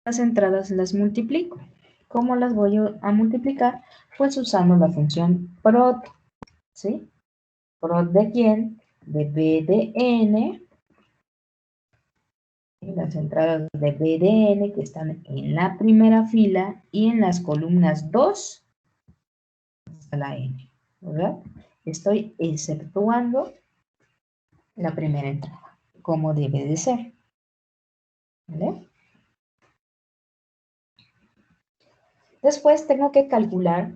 las entradas las multiplico. ¿Cómo las voy a multiplicar? Pues usando la función prod, ¿sí? ¿Prod de quién? De B de N. Las entradas de B de N que están en la primera fila y en las columnas 2 hasta la N, ¿verdad? Estoy exceptuando la primera entrada, como debe de ser, ¿vale? Después tengo que calcular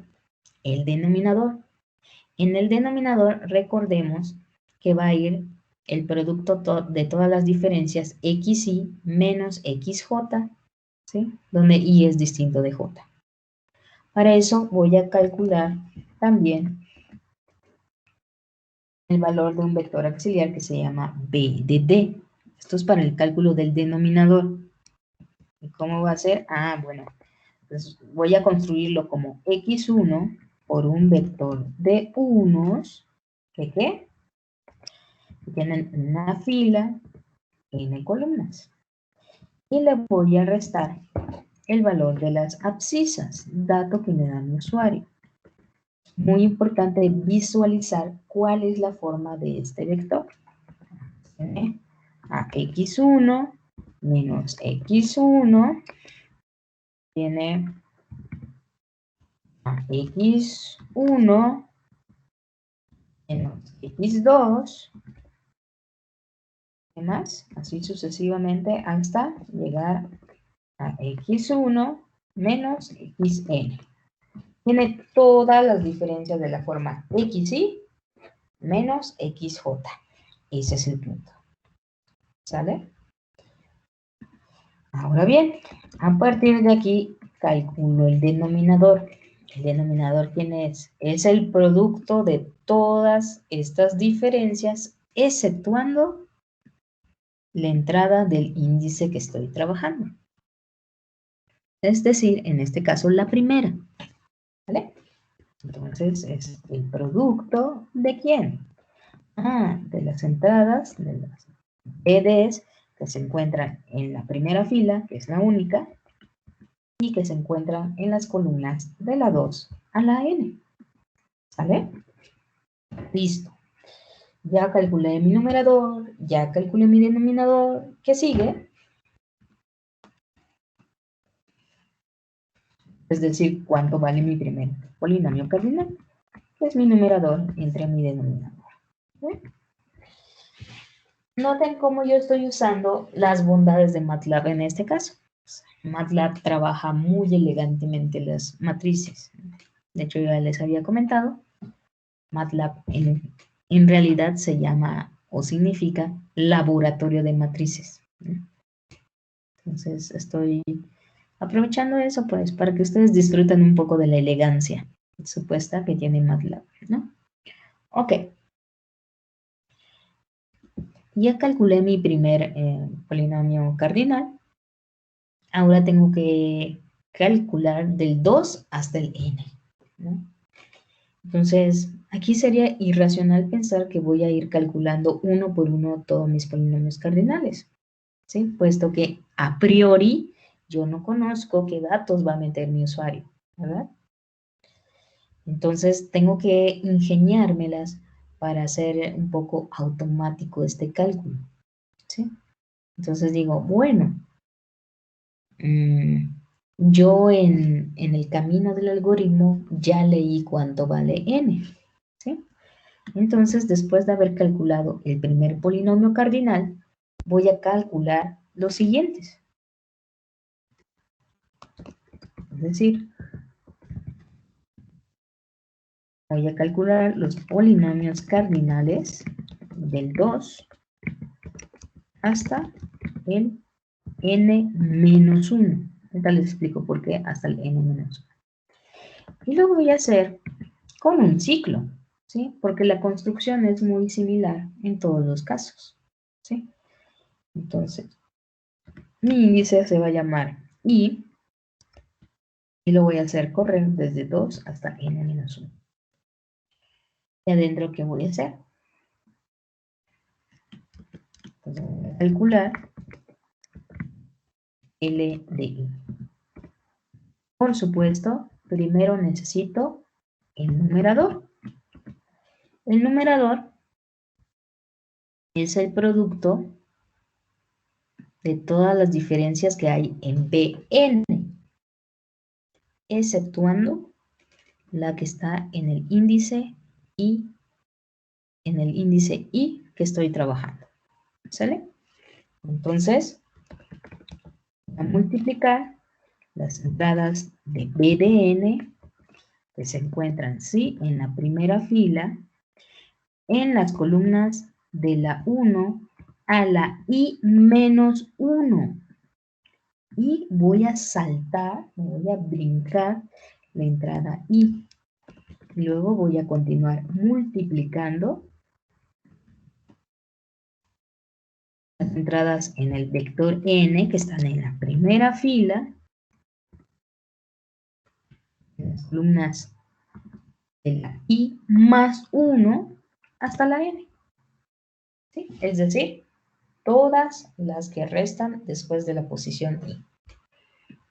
el denominador. En el denominador recordemos que va a ir el producto de todas las diferencias xy menos xj, ¿sí? Donde y es distinto de j. Para eso voy a calcular también el valor de un vector auxiliar que se llama b de d. Esto es para el cálculo del denominador. ¿Y cómo va a ser? Ah, bueno, pues voy a construirlo como x1 por un vector de unos, ¿qué? Que tienen una fila, n columnas. Y le voy a restar el valor de las abscisas, dato que me da mi usuario. Muy importante visualizar cuál es la forma de este vector. Tiene a x1 menos x1 tiene a x1 menos x2, ¿qué más? Así sucesivamente hasta llegar a x1 menos xn. Tiene todas las diferencias de la forma xy menos xj. Ese es el punto. ¿Sale? Ahora bien, a partir de aquí calculo el denominador. ¿El denominador quién es? Es el producto de todas estas diferencias, exceptuando la entrada del índice que estoy trabajando. Es decir, en este caso la primera. ¿Vale? Entonces es el producto de quién? Ah, de las entradas, de las EDs que se encuentran en la primera fila, que es la única, y que se encuentran en las columnas de la 2 a la N. ¿Sale? Listo. Ya calculé mi numerador, ya calculé mi denominador. ¿Qué sigue? Es decir, cuánto vale mi primer polinomio cardinal, que es mi numerador entre mi denominador. ¿Sí? Noten cómo yo estoy usando las bondades de MATLAB en este caso. MATLAB trabaja muy elegantemente las matrices. De hecho, ya les había comentado, MATLAB en realidad se llama o significa laboratorio de matrices. Entonces, estoy aprovechando eso pues para que ustedes disfruten un poco de la elegancia supuesta que tiene MATLAB, ¿no? Ok. Ya calculé mi primer polinomio cardinal. Ahora tengo que calcular del 2 hasta el n, ¿no? Entonces, aquí sería irracional pensar que voy a ir calculando uno por uno todos mis polinomios cardinales, ¿sí? Puesto que a priori yo no conozco qué datos va a meter mi usuario, ¿verdad? Entonces, tengo que ingeniármelas para hacer un poco automático este cálculo, ¿sí? Entonces digo, bueno, yo en el camino del algoritmo ya leí cuánto vale n, ¿sí? Entonces, después de haber calculado el primer polinomio cardinal, voy a calcular los siguientes. Es decir, voy a calcular los polinomios cardinales del 2 hasta el n-1. Ahorita les explico por qué hasta el n-1. Y lo voy a hacer con un ciclo, ¿sí? Porque la construcción es muy similar en todos los casos, ¿sí? Entonces, mi índice se va a llamar I y lo voy a hacer correr desde 2 hasta n-1. Y adentro, ¿qué voy a hacer? Entonces, voy a calcular L de I. Por supuesto, primero necesito el numerador. El numerador es el producto de todas las diferencias que hay en Bn, exceptuando la que está en el índice I, que estoy trabajando. ¿Sale? Entonces, voy a multiplicar las entradas de B de N, que se encuentran, sí, en la primera fila, en las columnas de la 1 a la I menos 1. Y voy a saltar, me voy a brincar la entrada I. Y luego voy a continuar multiplicando las entradas en el vector N, que están en la primera fila, en las columnas de la I más 1 hasta la N. ¿Sí? Es decir, todas las que restan después de la posición I.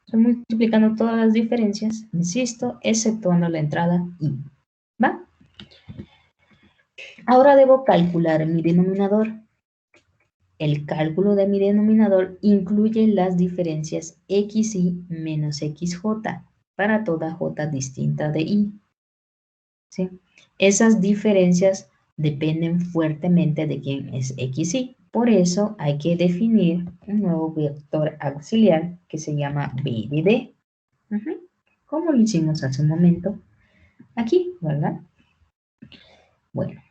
Estoy multiplicando todas las diferencias, insisto, exceptuando la entrada I. ¿Va? Ahora debo calcular mi denominador. El cálculo de mi denominador incluye las diferencias xi menos xj para toda j distinta de i. ¿Sí? Esas diferencias dependen fuertemente de quién es xi. Por eso hay que definir un nuevo vector auxiliar que se llama b de d. Como lo hicimos hace un momento aquí, ¿verdad? Bueno,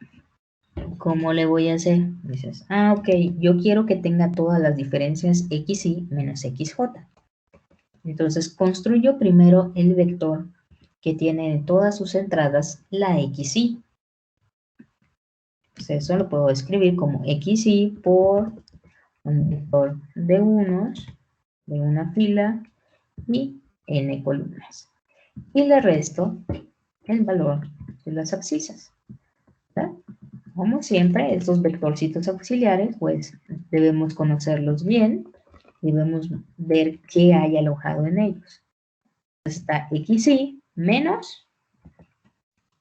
¿cómo le voy a hacer? Dices, ok, yo quiero que tenga todas las diferencias xi menos xj. Entonces construyo primero el vector que tiene en todas sus entradas la xi. Pues eso lo puedo escribir como xi por un vector de unos, de una fila y n columnas. Y le resto el valor de las abscisas. ¿Verdad? Como siempre, estos vectorcitos auxiliares, pues debemos conocerlos bien y debemos ver qué hay alojado en ellos. Entonces está xi menos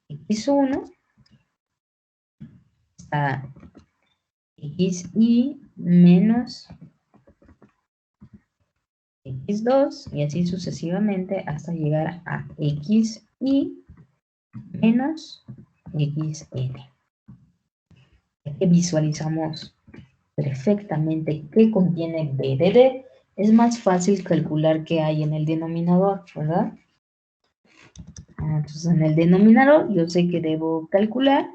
x1, está xi menos x2 y así sucesivamente hasta llegar a xi menos xn. Que visualizamos perfectamente qué contiene b de d, es más fácil calcular qué hay en el denominador, ¿verdad? Entonces en el denominador yo sé que debo calcular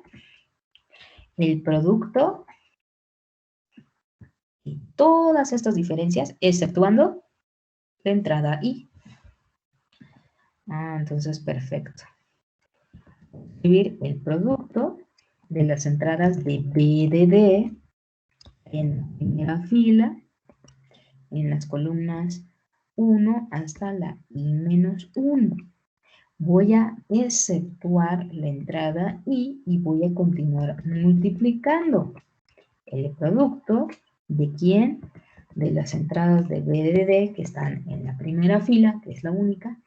el producto y todas estas diferencias, exceptuando la entrada i. Entonces perfecto. Escribir el producto de las entradas de b de d en la primera fila, en las columnas 1 hasta la i menos 1. Voy a exceptuar la entrada i y voy a continuar multiplicando el producto de quién, de las entradas de b de d que están en la primera fila, que es la única,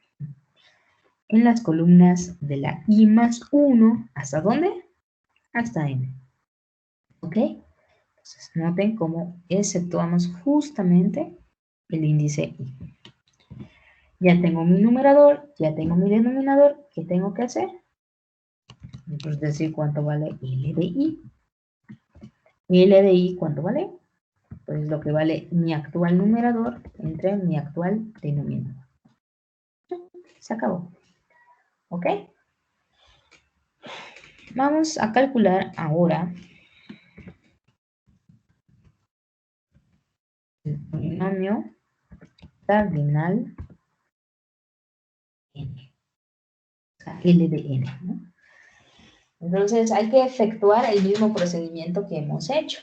en las columnas de la i más 1, ¿hasta dónde? Hasta n. ¿Ok? Entonces noten cómo exceptuamos justamente el índice i. Ya tengo mi numerador, ya tengo mi denominador. ¿Qué tengo que hacer? Pues decir cuánto vale L de I. L de I, ¿cuánto vale? Pues lo que vale mi actual numerador entre mi actual denominador. Se acabó. ¿Ok? Vamos a calcular ahora el polinomio cardinal n. O sea, L de n, ¿no? Entonces hay que efectuar el mismo procedimiento que hemos hecho.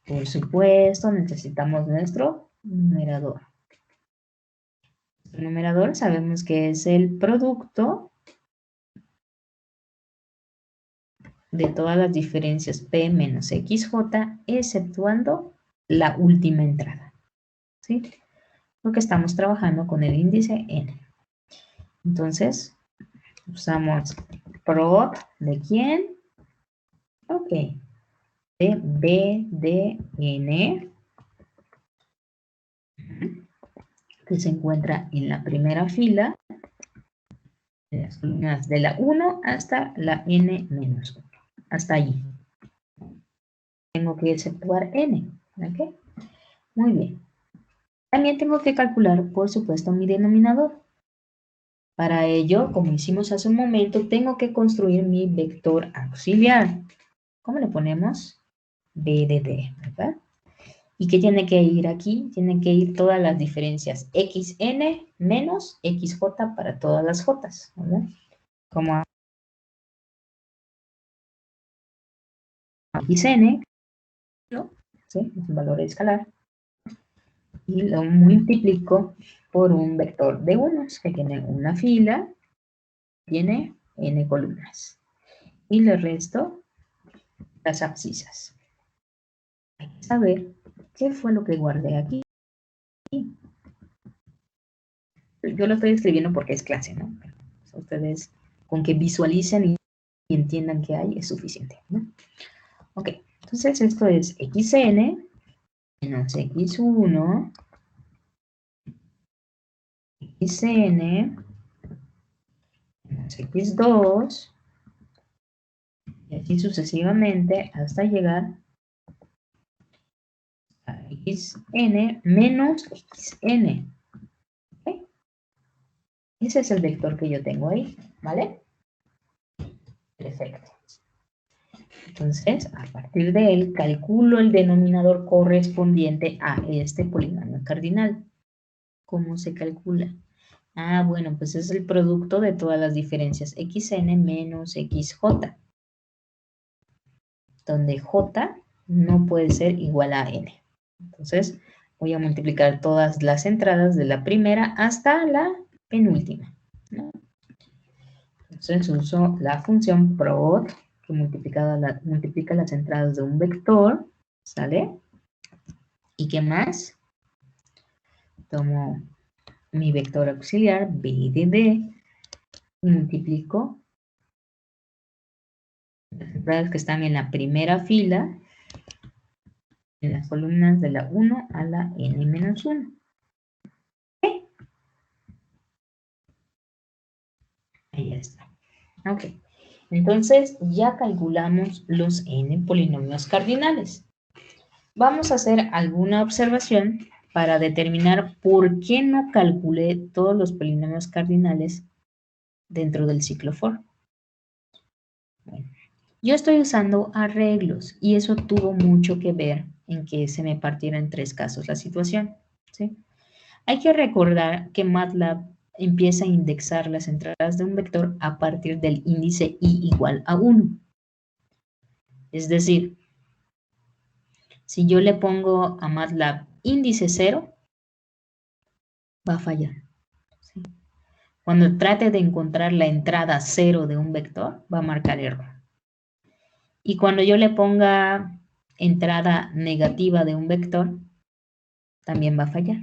Por supuesto, necesitamos nuestro numerador. El numerador sabemos que es el producto de todas las diferencias p menos xj, exceptuando la última entrada. ¿Sí? porque estamos trabajando con el índice n. Entonces, usamos prod de quién. Ok. De b de n, que se encuentra en la primera fila, de las columnas de la 1 hasta la n-1. Hasta allí. Tengo que exceptuar n. ¿Ok? Muy bien. También tengo que calcular, por supuesto, mi denominador. Para ello, como hicimos hace un momento, tengo que construir mi vector auxiliar. ¿Cómo le ponemos? B de D, ¿verdad? ¿Y qué tiene que ir aquí? Tienen que ir todas las diferencias xn menos xj para todas las j, ¿verdad? Como xn, ¿no? ¿Sí? Es un valor escalar. Y lo multiplico por un vector de unos que tiene una fila, tiene n columnas. Y le resto las abscisas. Hay que saber qué fue lo que guardé aquí. Yo lo estoy escribiendo porque es clase, ¿no? Ustedes con que visualicen y entiendan qué hay es suficiente, ¿no? Ok, entonces esto es xn menos x1, xn menos x2, y así sucesivamente hasta llegar a xn menos xn. ¿Okay? Ese es el vector que yo tengo ahí, ¿vale? Perfecto. Entonces, a partir de él, calculo el denominador correspondiente a este polinomio cardinal. ¿Cómo se calcula? Ah, bueno, pues es el producto de todas las diferencias xn menos xj, donde j no puede ser igual a n. Entonces, voy a multiplicar todas las entradas de la primera hasta la penúltima, ¿no? Entonces, uso la función prod, que multiplica las entradas de un vector, ¿sale? ¿Y qué más? Tomo mi vector auxiliar, b de d, y multiplico las entradas que están en la primera fila, en las columnas de la 1 a la n-1. ¿Okay? Ahí está. Ok. Entonces, ya calculamos los n polinomios cardinales. Vamos a hacer alguna observación para determinar por qué no calculé todos los polinomios cardinales dentro del ciclo for. Bueno, yo estoy usando arreglos y eso tuvo mucho que ver en que se me partiera en 3 casos la situación, ¿sí? Hay que recordar que MATLAB empieza a indexar las entradas de un vector a partir del índice i igual a 1. Es decir, si yo le pongo a MATLAB índice 0, va a fallar, ¿sí? Cuando trate de encontrar la entrada 0 de un vector, va a marcar error. Y cuando yo le ponga entrada negativa de un vector, también va a fallar.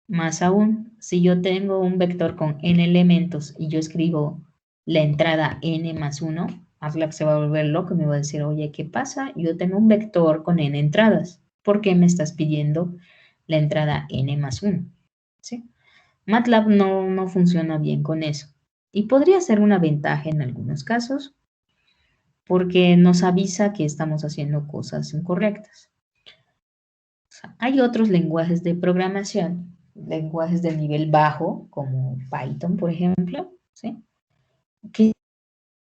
Más aún, si yo tengo un vector con n elementos y yo escribo la entrada n más 1, MATLAB se va a volver loco y me va a decir, oye, ¿qué pasa? Yo tengo un vector con n entradas. ¿Por qué me estás pidiendo la entrada n más 1? ¿Sí? MATLAB no funciona bien con eso. Y podría ser una ventaja en algunos casos, porque nos avisa que estamos haciendo cosas incorrectas. O sea, hay otros lenguajes de programación, lenguajes de nivel bajo, como Python, por ejemplo, ¿sí? Que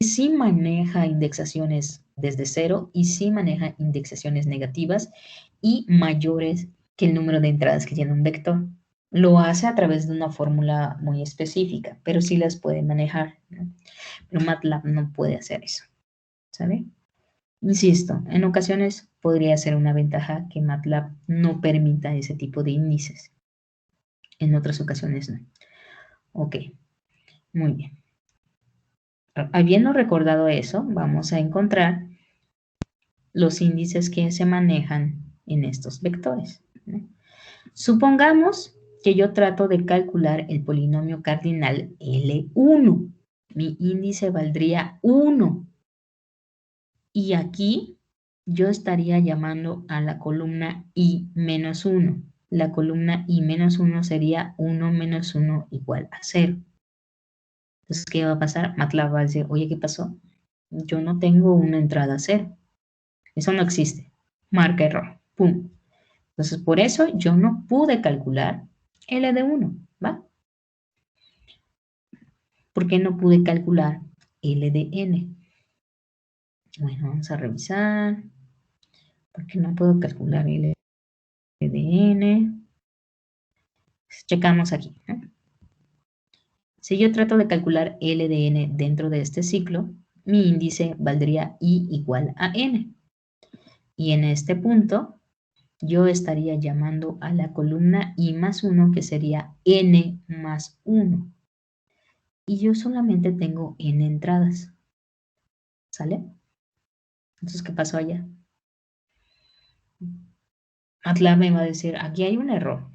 sí maneja indexaciones desde cero y sí maneja indexaciones negativas y mayores que el número de entradas que tiene un vector. Lo hace a través de una fórmula muy específica, pero sí las puede manejar, ¿no? Pero MATLAB no puede hacer eso, ¿sabe? Insisto, en ocasiones podría ser una ventaja que MATLAB no permita ese tipo de índices. En otras ocasiones no. Ok, muy bien. Habiendo recordado eso, vamos a encontrar los índices que se manejan en estos vectores, ¿no? Supongamos que yo trato de calcular el polinomio cardinal L1. Mi índice valdría 1. Y aquí yo estaría llamando a la columna I menos 1. La columna I menos 1 sería 1 menos 1 igual a 0. Entonces, ¿qué va a pasar? MATLAB va a decir, oye, ¿qué pasó? Yo no tengo una entrada 0. Eso no existe. Marca error. Pum. Entonces, por eso yo no pude calcular L de 1, ¿va? ¿Por qué no pude calcular L de n? Bueno, vamos a revisar. ¿Por qué no puedo calcular L de n? Checamos aquí, ¿no? Si yo trato de calcular L de n dentro de este ciclo, mi índice valdría I igual a n. Y en este punto, yo estaría llamando a la columna I más 1, que sería n más 1. Y yo solamente tengo n entradas. ¿Sale? Entonces, ¿qué pasó allá? MATLAB me va a decir, aquí hay un error.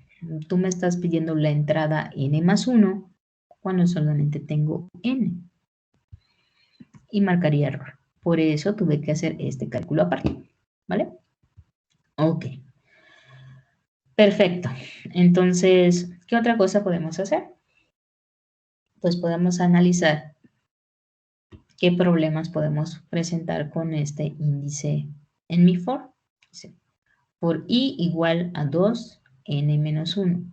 Tú me estás pidiendo la entrada n más 1 cuando solamente tengo n. Y marcaría error. Por eso tuve que hacer este cálculo aparte. ¿Vale? Ok. Perfecto. Entonces, ¿qué otra cosa podemos hacer? Pues podemos analizar qué problemas podemos presentar con este índice en mi for. Por i igual a 2, n menos 1.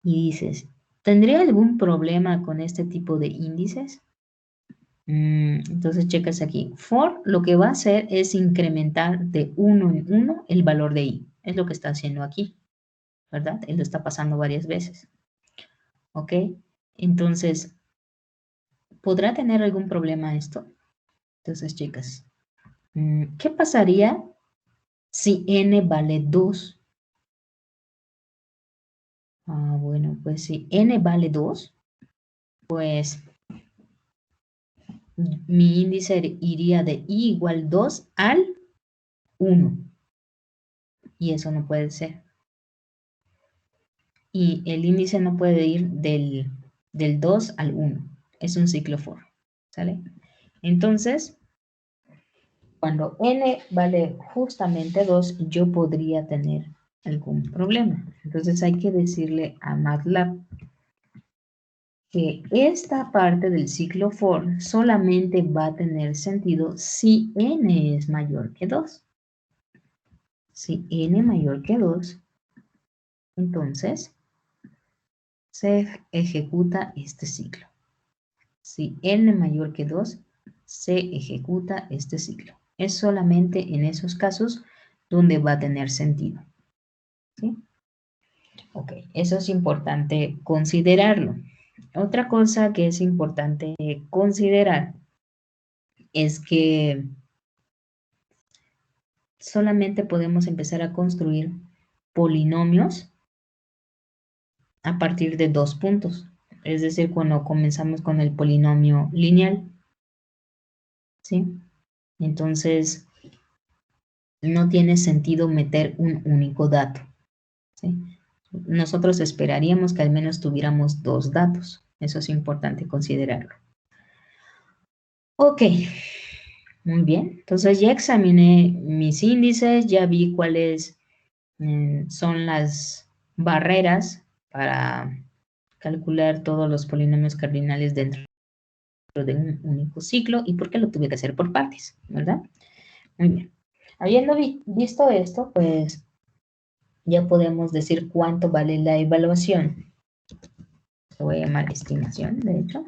Y dices, ¿tendría algún problema con este tipo de índices? Entonces checas aquí. For lo que va a hacer es incrementar de 1 en 1 el valor de i. Es lo que está haciendo aquí, ¿verdad? Él lo está pasando varias veces. ¿Ok? Entonces, ¿podrá tener algún problema esto? Entonces, chicas, ¿qué pasaría si n vale 2? Bueno, pues si n vale 2, pues mi índice iría de i igual 2 al 1. Y eso no puede ser. Y el índice no puede ir del 2 al 1. Es un ciclo for. ¿Sale? Entonces, cuando n vale justamente 2, yo podría tener algún problema. Entonces hay que decirle a MATLAB que esta parte del ciclo for solamente va a tener sentido si n es mayor que 2. Si n mayor que 2, entonces se ejecuta este ciclo. Si n mayor que 2, se ejecuta este ciclo. Es solamente en esos casos donde va a tener sentido. ¿Sí? Ok, eso es importante considerarlo. Otra cosa que es importante considerar es que solamente podemos empezar a construir polinomios a partir de 2 puntos. Es decir, cuando comenzamos con el polinomio lineal. ¿Sí? Entonces, no tiene sentido meter un único dato. ¿Sí? Nosotros esperaríamos que al menos tuviéramos 2 datos. Eso es importante considerarlo. Ok, muy bien. Entonces ya examiné mis índices, ya vi cuáles son las barreras para calcular todos los polinomios cardinales dentro de un único ciclo y por qué lo tuve que hacer por partes, ¿verdad? Muy bien. Habiendo visto esto, pues ya podemos decir cuánto vale la evaluación. Lo voy a llamar estimación, de hecho,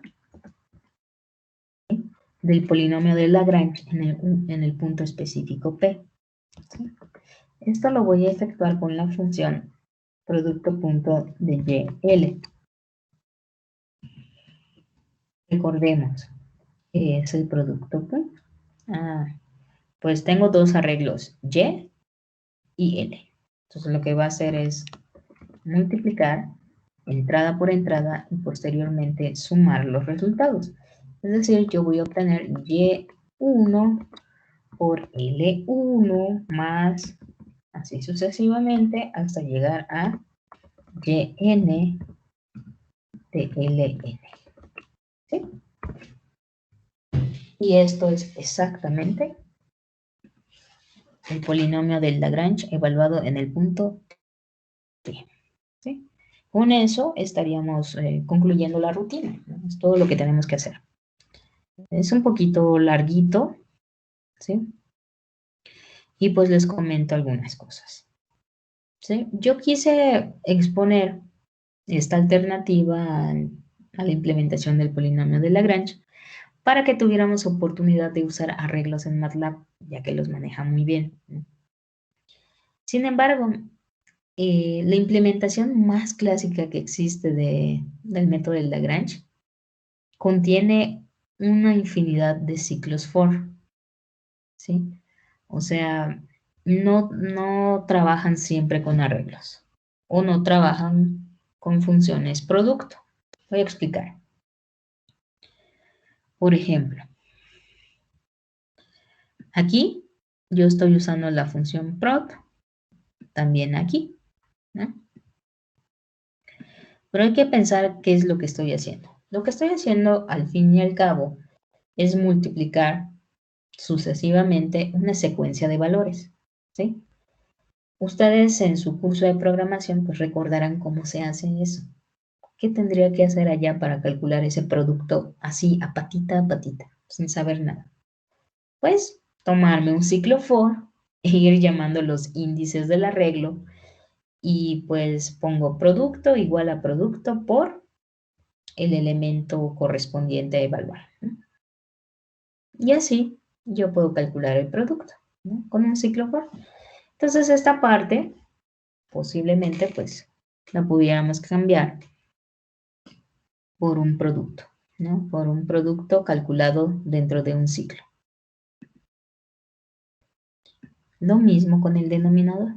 del polinomio de Lagrange en el punto específico P. ¿Sí? Esto lo voy a efectuar con la función producto punto de YL. Recordemos que es el producto punto. Pues tengo dos arreglos, Y y L. Entonces lo que va a hacer es multiplicar entrada por entrada y posteriormente sumar los resultados. Es decir, yo voy a obtener Y1 por L1 más así sucesivamente hasta llegar a yn de ln. ¿Sí? Y esto es exactamente el polinomio del Lagrange evaluado en el punto T. ¿Sí? Con eso estaríamos concluyendo la rutina, ¿no? Es todo lo que tenemos que hacer. Es un poquito larguito, ¿sí? Y pues les comento algunas cosas, ¿sí? Yo quise exponer esta alternativa a la implementación del polinomio de Lagrange para que tuviéramos oportunidad de usar arreglos en MATLAB, ya que los maneja muy bien, ¿no? Sin embargo, la implementación más clásica que existe del método de Lagrange contiene una infinidad de ciclos for, ¿sí? O sea, no trabajan siempre con arreglos o no trabajan con funciones producto. Voy a explicar. Por ejemplo, aquí yo estoy usando la función prod, también aquí, ¿no? Pero hay que pensar qué es lo que estoy haciendo. Lo que estoy haciendo al fin y al cabo es multiplicar sucesivamente una secuencia de valores, ¿sí? Ustedes en su curso de programación pues recordarán cómo se hace eso. ¿Qué tendría que hacer allá para calcular ese producto así a patita, sin saber nada? Pues tomarme un ciclo for e ir llamando los índices del arreglo y pues pongo producto igual a producto por el elemento correspondiente a evaluar, ¿no? Y así yo puedo calcular el producto, ¿no? Con un ciclo for. Entonces esta parte posiblemente pues la pudiéramos cambiar por un producto, ¿no? Por un producto calculado dentro de un ciclo. Lo mismo con el denominador.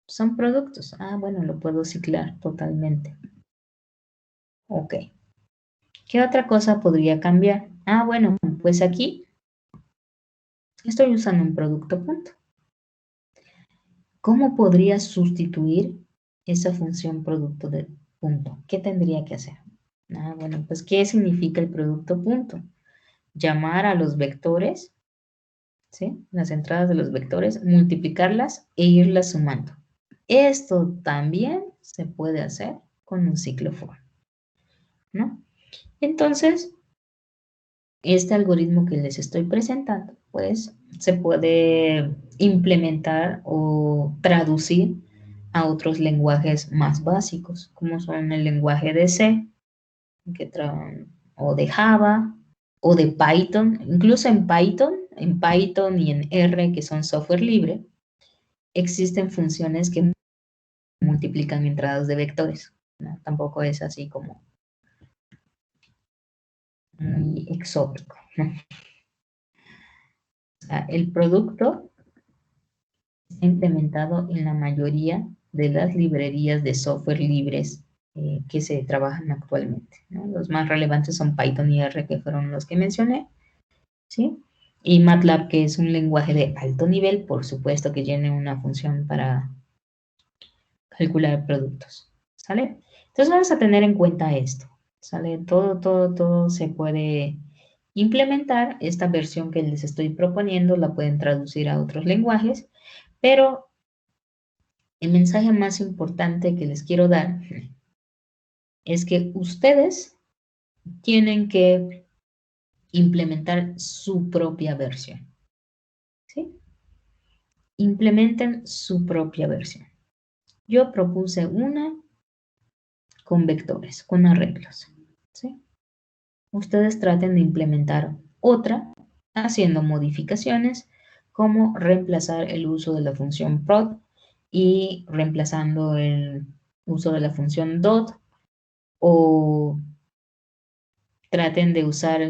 Son productos. Ah, bueno, lo puedo ciclar totalmente. Ok. ¿Qué otra cosa podría cambiar? Ah, bueno, pues aquí estoy usando un producto punto. ¿Cómo podría sustituir esa función producto de punto? ¿Qué tendría que hacer? Ah, bueno, pues ¿qué significa el producto punto? Llamar a los vectores, ¿sí? Las entradas de los vectores, multiplicarlas e irlas sumando. Esto también se puede hacer con un ciclo for, ¿no? Entonces, este algoritmo que les estoy presentando, pues se puede implementar o traducir a otros lenguajes más básicos, como son el lenguaje de C, o de Java, o de Python. Incluso en Python y en R, que son software libre, existen funciones que multiplican entradas de vectores, ¿no? Tampoco es así como muy exótico, ¿no? O sea, el producto está implementado en la mayoría de las librerías de software libres que se trabajan actualmente, ¿no? Los más relevantes son Python y R, que fueron los que mencioné, ¿sí? Y MATLAB, que es un lenguaje de alto nivel, por supuesto que tiene una función para calcular productos, ¿sale? Entonces vamos a tener en cuenta esto, ¿sale? Todo se puede implementar. Esta versión que les estoy proponiendo la pueden traducir a otros lenguajes, pero el mensaje más importante que les quiero dar es que ustedes tienen que implementar su propia versión, ¿sí? Implementen su propia versión. Yo propuse una con vectores, con arreglos, ¿sí? Ustedes traten de implementar otra haciendo modificaciones como reemplazar el uso de la función prod y reemplazando el uso de la función dot, o traten de usar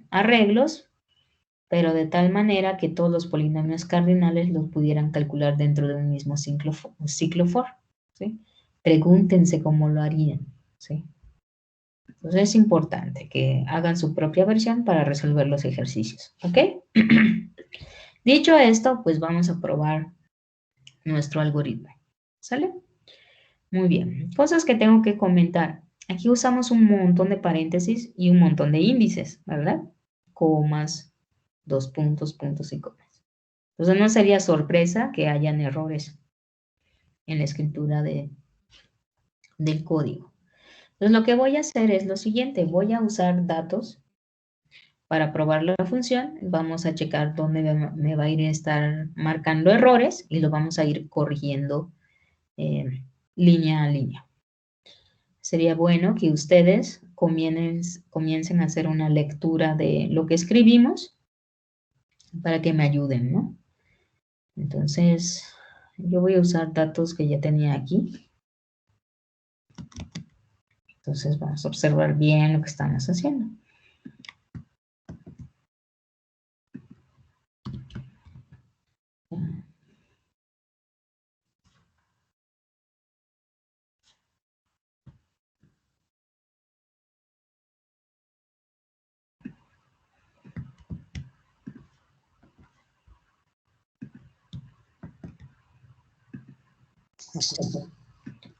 arreglos, pero de tal manera que todos los polinomios cardinales los pudieran calcular dentro de un mismo ciclo for, ¿sí? Pregúntense cómo lo harían, ¿sí? Entonces es importante que hagan su propia versión para resolver los ejercicios, ¿ok? Dicho esto, pues vamos a probar nuestro algoritmo. ¿Sale? Muy bien. Cosas que tengo que comentar. Aquí usamos un montón de paréntesis y un montón de índices, ¿verdad? Comas, dos puntos, puntos y comas. Entonces no sería sorpresa que hayan errores en la escritura del código. Entonces lo que voy a hacer es lo siguiente. Voy a usar datos para probar la función. Vamos a checar dónde me va a ir a estar marcando errores y lo vamos a ir corrigiendo línea a línea. Sería bueno que ustedes comiencen a hacer una lectura de lo que escribimos para que me ayuden, ¿no? Entonces, yo voy a usar datos que ya tenía aquí. Entonces, vamos a observar bien lo que estamos haciendo.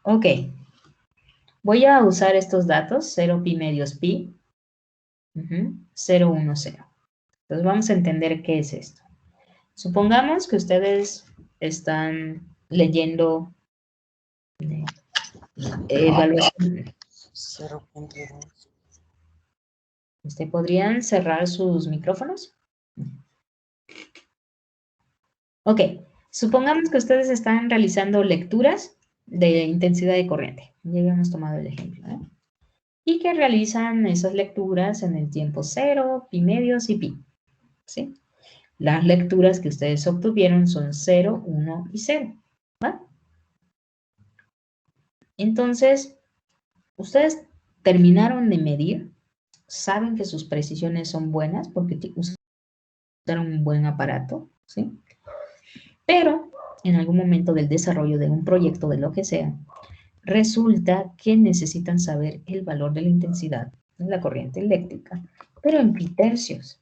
Ok. Voy a usar estos datos, 0 pi medios pi, 0, 1, 0. Entonces, vamos a entender qué es esto. Supongamos que ustedes están leyendo evaluación. 0.2. ¿Podrían cerrar sus micrófonos? Ok, supongamos que ustedes están realizando lecturas de intensidad de corriente. Ya habíamos tomado el ejemplo, ¿eh? Y que realizan esas lecturas en el tiempo 0, pi medios y pi, ¿sí? Las lecturas que ustedes obtuvieron son 0, 1 y 0, ¿va? Entonces, ustedes terminaron de medir, saben que sus precisiones son buenas porque usaron un buen aparato, ¿sí? Pero en algún momento del desarrollo de un proyecto, de lo que sea, resulta que necesitan saber el valor de la intensidad de la corriente eléctrica, pero en pitercios.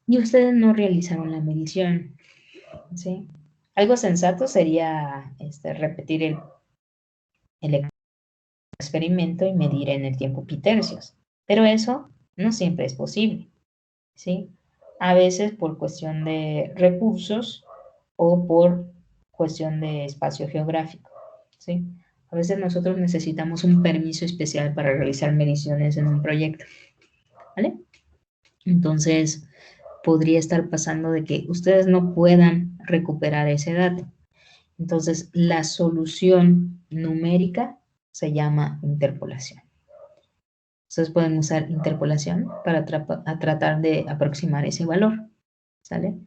Y ustedes no realizaron la medición, ¿sí? Algo sensato sería repetir el experimento y medir en el tiempo pitercios, pero eso no siempre es posible, ¿sí? A veces por cuestión de recursos o por cuestión de espacio geográfico, ¿sí? A veces nosotros necesitamos un permiso especial para realizar mediciones en un proyecto, ¿vale? Entonces, podría estar pasando de que ustedes no puedan recuperar ese dato. Entonces, la solución numérica se llama interpolación. Ustedes pueden usar interpolación para tratar de aproximar ese valor, ¿sale?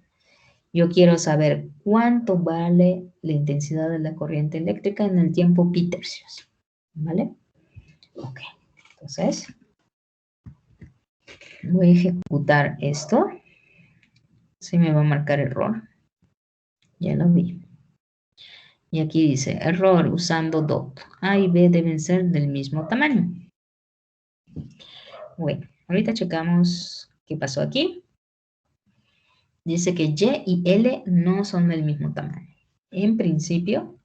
Yo quiero saber cuánto vale la intensidad de la corriente eléctrica en el tiempo pi tercios, ¿vale? Ok, entonces voy a ejecutar esto. Sí me va a marcar error. Ya lo vi. Y aquí dice, error usando DOT. A y B deben ser del mismo tamaño. Bueno, ahorita checamos qué pasó aquí. Dice que Y y L no son del mismo tamaño. En principio,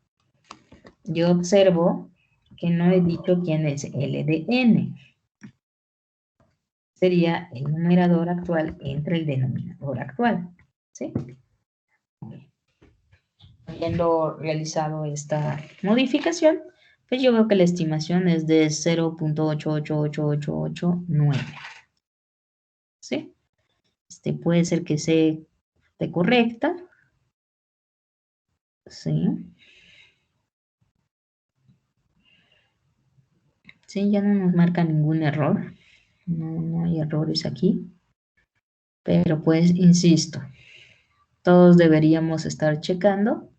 yo observo que no he dicho quién es L de N. Sería el numerador actual entre el denominador actual, ¿sí? Habiendo realizado esta modificación, pues yo veo que la estimación es de 0.888889, ¿sí? Puede ser que sea de correcta, ¿sí? Sí, ya no nos marca ningún error, no hay errores aquí, pero pues, insisto, todos deberíamos estar checando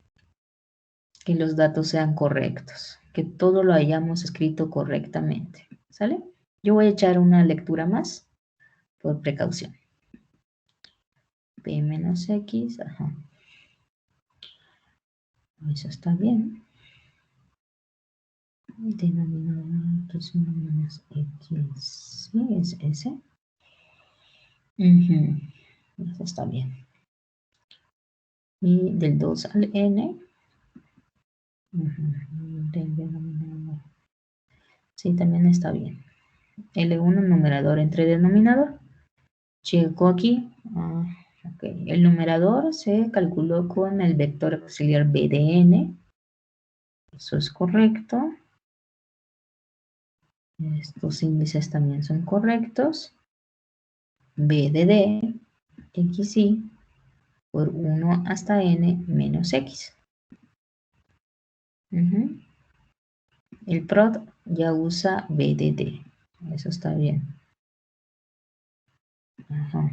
que los datos sean correctos, que todo lo hayamos escrito correctamente, ¿sale? Yo voy a echar una lectura más por precaución. P menos X, ajá. Eso está bien. Denominador menos X, sí, es ese. Eso está bien. Y del 2 al n. Del denominador. Sí, también está bien. L1 numerador entre denominador. Checo aquí. Ok. El numerador se calculó con el vector auxiliar b de n. Eso es correcto. Estos índices también son correctos. B de D, XY, por 1 hasta N menos X. El prod ya usa B de D. Eso está bien. Ajá.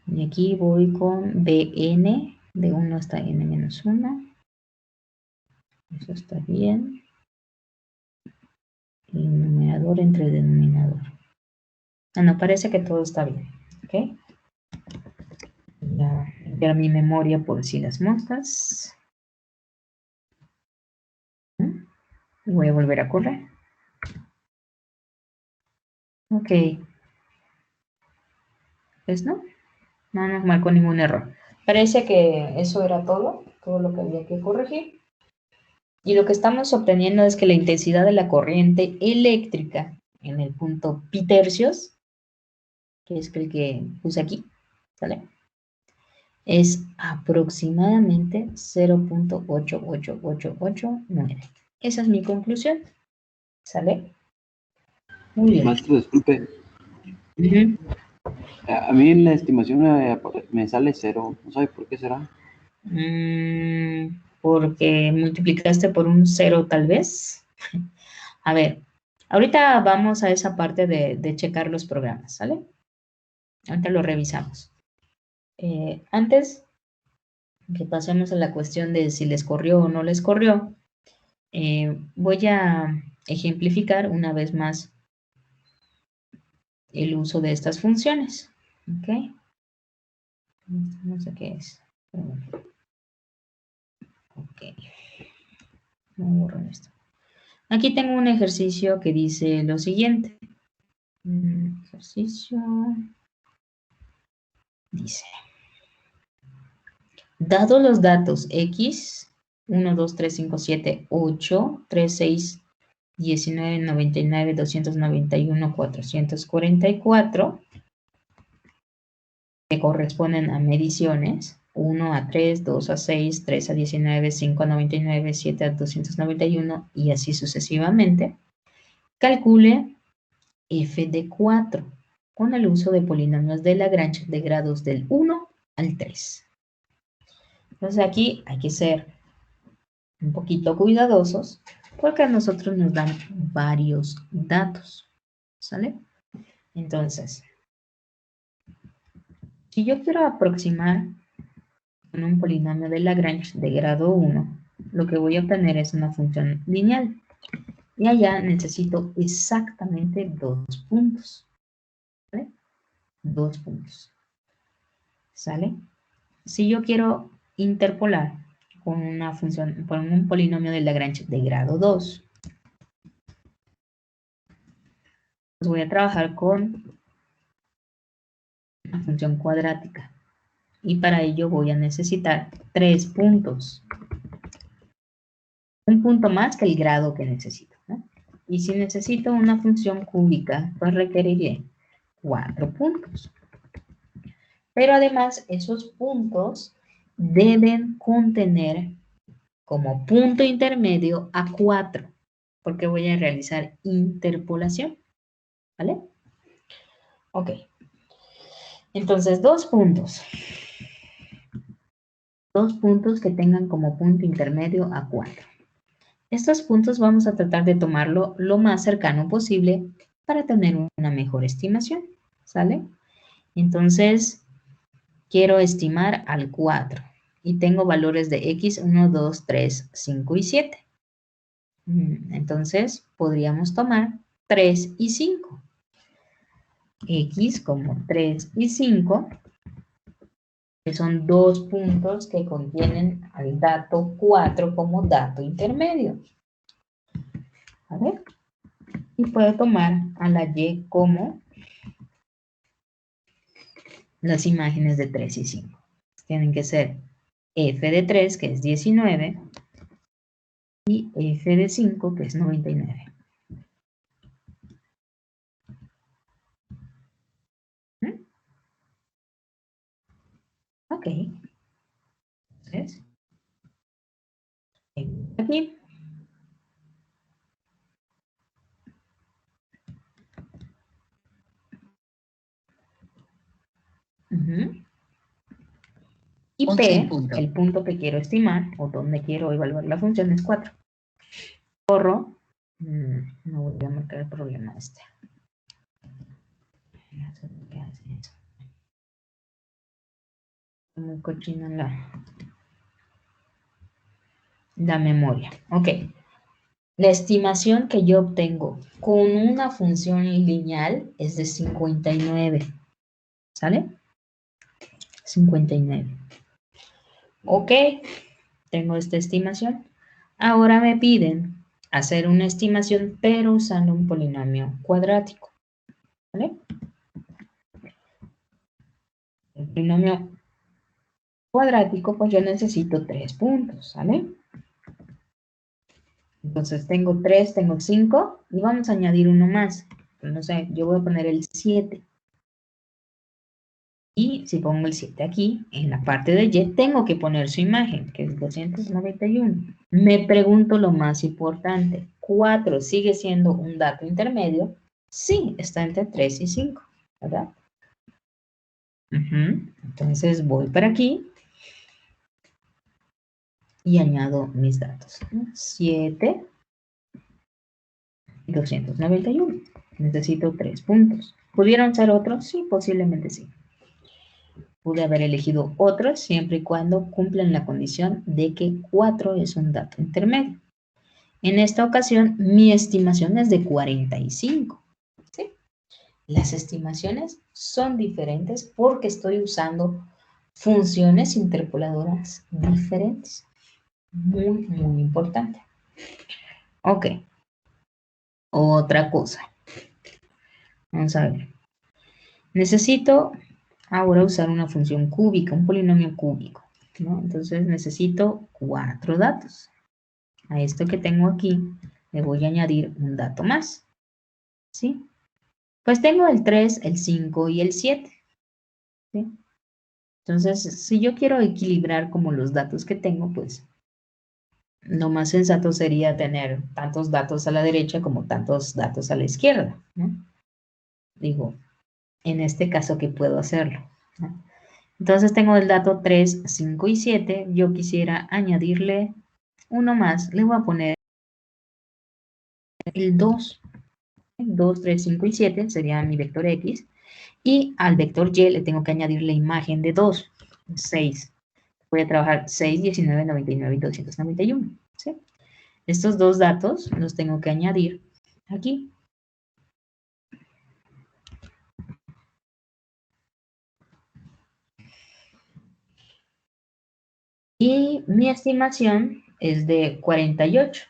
Y aquí voy con Bn, de 1 hasta N menos 1. Eso está bien. Y numerador entre denominador. No, parece que todo está bien. ¿Ok? Voy a limpiar mi memoria por si las moscas. Voy a volver a correr. Ok. Pues no nos marcó ningún error. Parece que eso era todo lo que había que corregir. Y lo que estamos obteniendo es que la intensidad de la corriente eléctrica en el punto pi tercios, que es el que puse aquí, ¿sale? Es aproximadamente 0.88889. Esa es mi conclusión, ¿sale? Muy bien. Maestro, disculpe. A mí en la estimación me sale 0. ¿No sabe por qué será? Porque multiplicaste por un 0 tal vez. A ver, ahorita vamos a esa parte de checar los programas, ¿sale? Ahorita lo revisamos. Antes que pasemos a la cuestión de si les corrió o no les corrió, voy a ejemplificar una vez más el uso de estas funciones. ¿Ok? No sé qué es. Ok. No borro esto. Aquí tengo un ejercicio que dice lo siguiente. Ejercicio dice: dado los datos X, 1, 2, 3, 5, 7, 8, 3, 6, 19, 99, 291, 444, que corresponden a mediciones, 1 a 3, 2 a 6, 3 a 19, 5 a 99, 7 a 291 y así sucesivamente, calcule f de 4 con el uso de polinomios de Lagrange de grados del 1 al 3. Entonces aquí hay que ser un poquito cuidadosos porque a nosotros nos dan varios datos, ¿sale? Entonces, si yo quiero aproximar con un polinomio de Lagrange de grado 1, lo que voy a obtener es una función lineal. Y allá necesito exactamente 2 puntos, ¿vale? 2 puntos, ¿sale? Si yo quiero interpolar con una función, con un polinomio de Lagrange de grado 2, pues voy a trabajar con una función cuadrática. Y para ello voy a necesitar 3 puntos. Un punto más que el grado que necesito, ¿no? Y si necesito una función cúbica, pues requeriré 4 puntos. Pero además, esos puntos deben contener como punto intermedio a 4, porque voy a realizar interpolación, ¿vale? Ok. Entonces, 2 puntos. 2 puntos que tengan como punto intermedio a 4. Estos puntos vamos a tratar de tomarlo lo más cercano posible para tener una mejor estimación, ¿sale? Entonces, quiero estimar al 4 y tengo valores de x, 1, 2, 3, 5 y 7. Entonces, podríamos tomar 3 y 5. X como 3 y 5, que son 2 puntos que contienen al dato 4 como dato intermedio. A ver. Y puedo tomar a la y como las imágenes de 3 y 5. Tienen que ser f de 3, que es 19, y f de 5, que es 99. ¿Mm? Ok. Entonces, aquí. Ujú. Y P, el punto que quiero estimar, o donde quiero evaluar la función, es 4. Corro, no voy a marcar el problema este. ¿Qué hace eso? Muy cochina la memoria. Ok. La estimación que yo obtengo con una función lineal es de 59. ¿Sale? 59. Ok. Tengo esta estimación. Ahora me piden hacer una estimación, pero usando un polinomio cuadrático. ¿Vale? El polinomio cuadrático, pues yo necesito 3 puntos, ¿sale? Entonces tengo 3, tengo 5 y vamos a añadir uno más. No sé, yo voy a poner el 7. Y si pongo el 7 aquí, en la parte de Y, tengo que poner su imagen, que es 291. Me pregunto lo más importante. 4 sigue siendo un dato intermedio. Sí, está entre 3 y 5, ¿verdad? Entonces voy para aquí y añado mis datos. 7 y 291. Necesito 3 puntos. ¿Pudieron ser otros? Sí, posiblemente sí. Pude haber elegido otros siempre y cuando cumplan la condición de que 4 es un dato intermedio. En esta ocasión, mi estimación es de 45. ¿Sí? Las estimaciones son diferentes porque estoy usando funciones interpoladoras diferentes. Muy, muy importante. Ok. Otra cosa. Vamos a ver. Necesito ahora usar una función cúbica, un polinomio cúbico, ¿no? Entonces necesito 4 datos. A esto que tengo aquí le voy a añadir un dato más, ¿sí? Pues tengo el 3, el 5 y el 7, ¿sí? Entonces, si yo quiero equilibrar como los datos que tengo, pues lo más sensato sería tener tantos datos a la derecha como tantos datos a la izquierda, ¿no? Digo, en este caso que puedo hacerlo, ¿no? Entonces tengo el dato 3, 5 y 7. Yo quisiera añadirle uno más. Le voy a poner el 2. 2, 3, 5 y 7 sería mi vector X. Y al vector Y le tengo que añadir la imagen de 2, 6. Voy a trabajar 6, 19, 99 y 291. ¿Sí? Estos dos datos los tengo que añadir aquí. Y mi estimación es de 48.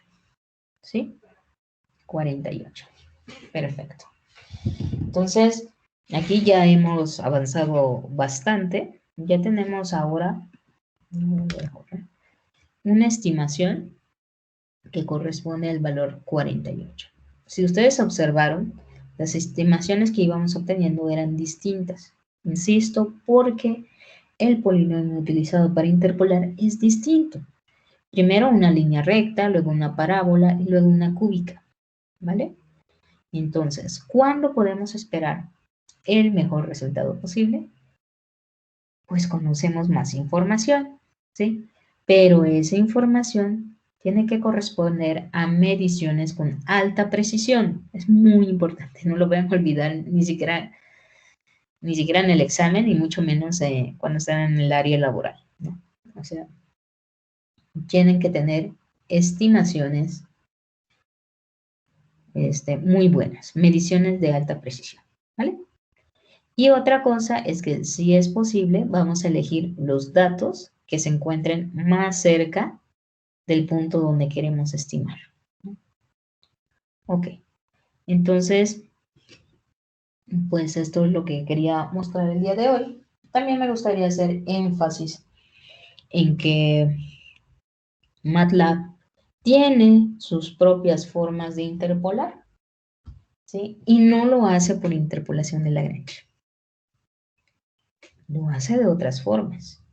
¿Sí? 48. Perfecto. Entonces, aquí ya hemos avanzado bastante. Ya tenemos ahora una estimación que corresponde al valor 48. Si ustedes observaron, las estimaciones que íbamos obteniendo eran distintas. Insisto, porque el polinomio utilizado para interpolar es distinto. Primero una línea recta, luego una parábola y luego una cúbica, ¿vale? Entonces, ¿cuándo podemos esperar el mejor resultado posible? Pues conocemos más información, ¿sí? Pero esa información tiene que corresponder a mediciones con alta precisión. Es muy importante, no lo vayan a olvidar ni siquiera en el examen y mucho menos cuando están en el área laboral, ¿no? O sea, tienen que tener estimaciones muy buenas, mediciones de alta precisión, ¿vale? Y otra cosa es que si es posible, vamos a elegir los datos que se encuentren más cerca del punto donde queremos estimar. Ok, entonces, pues esto es lo que quería mostrar el día de hoy. también me gustaría hacer énfasis en que MATLAB tiene sus propias formas de interpolar, ¿sí? Y no lo hace por interpolación de Lagrange. Lo hace de otras formas.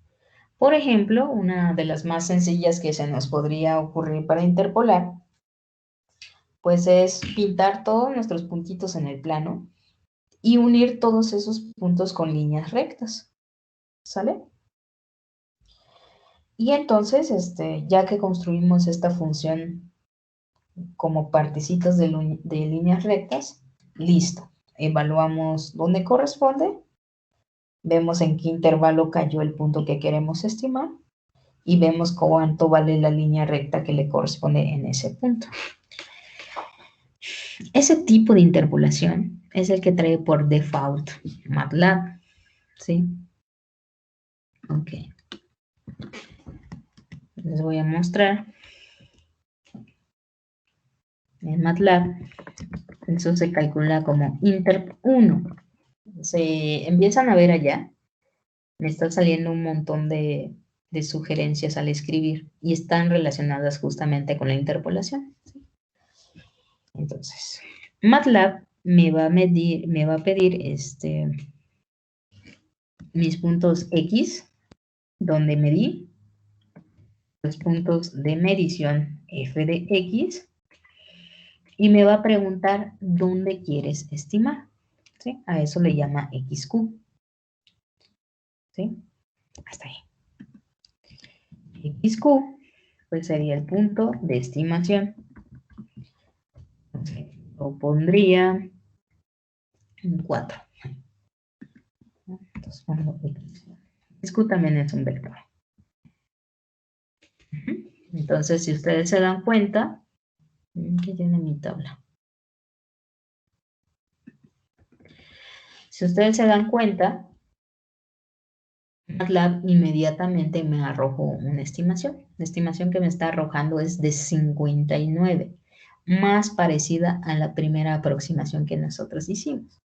Por ejemplo, una de las más sencillas que se nos podría ocurrir para interpolar, pues es pintar todos nuestros puntitos en el plano y unir todos esos puntos con líneas rectas, ¿sale? Y entonces, ya que construimos esta función como partecitas de líneas rectas, listo. Evaluamos dónde corresponde, vemos en qué intervalo cayó el punto que queremos estimar y vemos cuánto vale la línea recta que le corresponde en ese punto. Ese tipo de interpolación es el que trae por default MATLAB, ¿sí? Ok. Les voy a mostrar. En MATLAB, eso se calcula como interp 1. Se empiezan a ver allá. Me están saliendo un montón de sugerencias al escribir y están relacionadas justamente con la interpolación, ¿sí? Entonces, MATLAB me va a pedir mis puntos X, donde medí, los puntos de medición f de X, y me va a preguntar dónde quieres estimar, ¿sí? A eso le llama XQ, ¿sí? Hasta ahí. XQ, pues sería el punto de estimación. Entonces, lo pondría en 4. Entonces pongo X. XQ también es un vector. Entonces, si ustedes se dan cuenta, ¿qué tiene mi tabla? Si ustedes se dan cuenta, MATLAB inmediatamente me arrojó una estimación. La estimación que me está arrojando es de 59, más parecida a la primera aproximación que nosotros hicimos.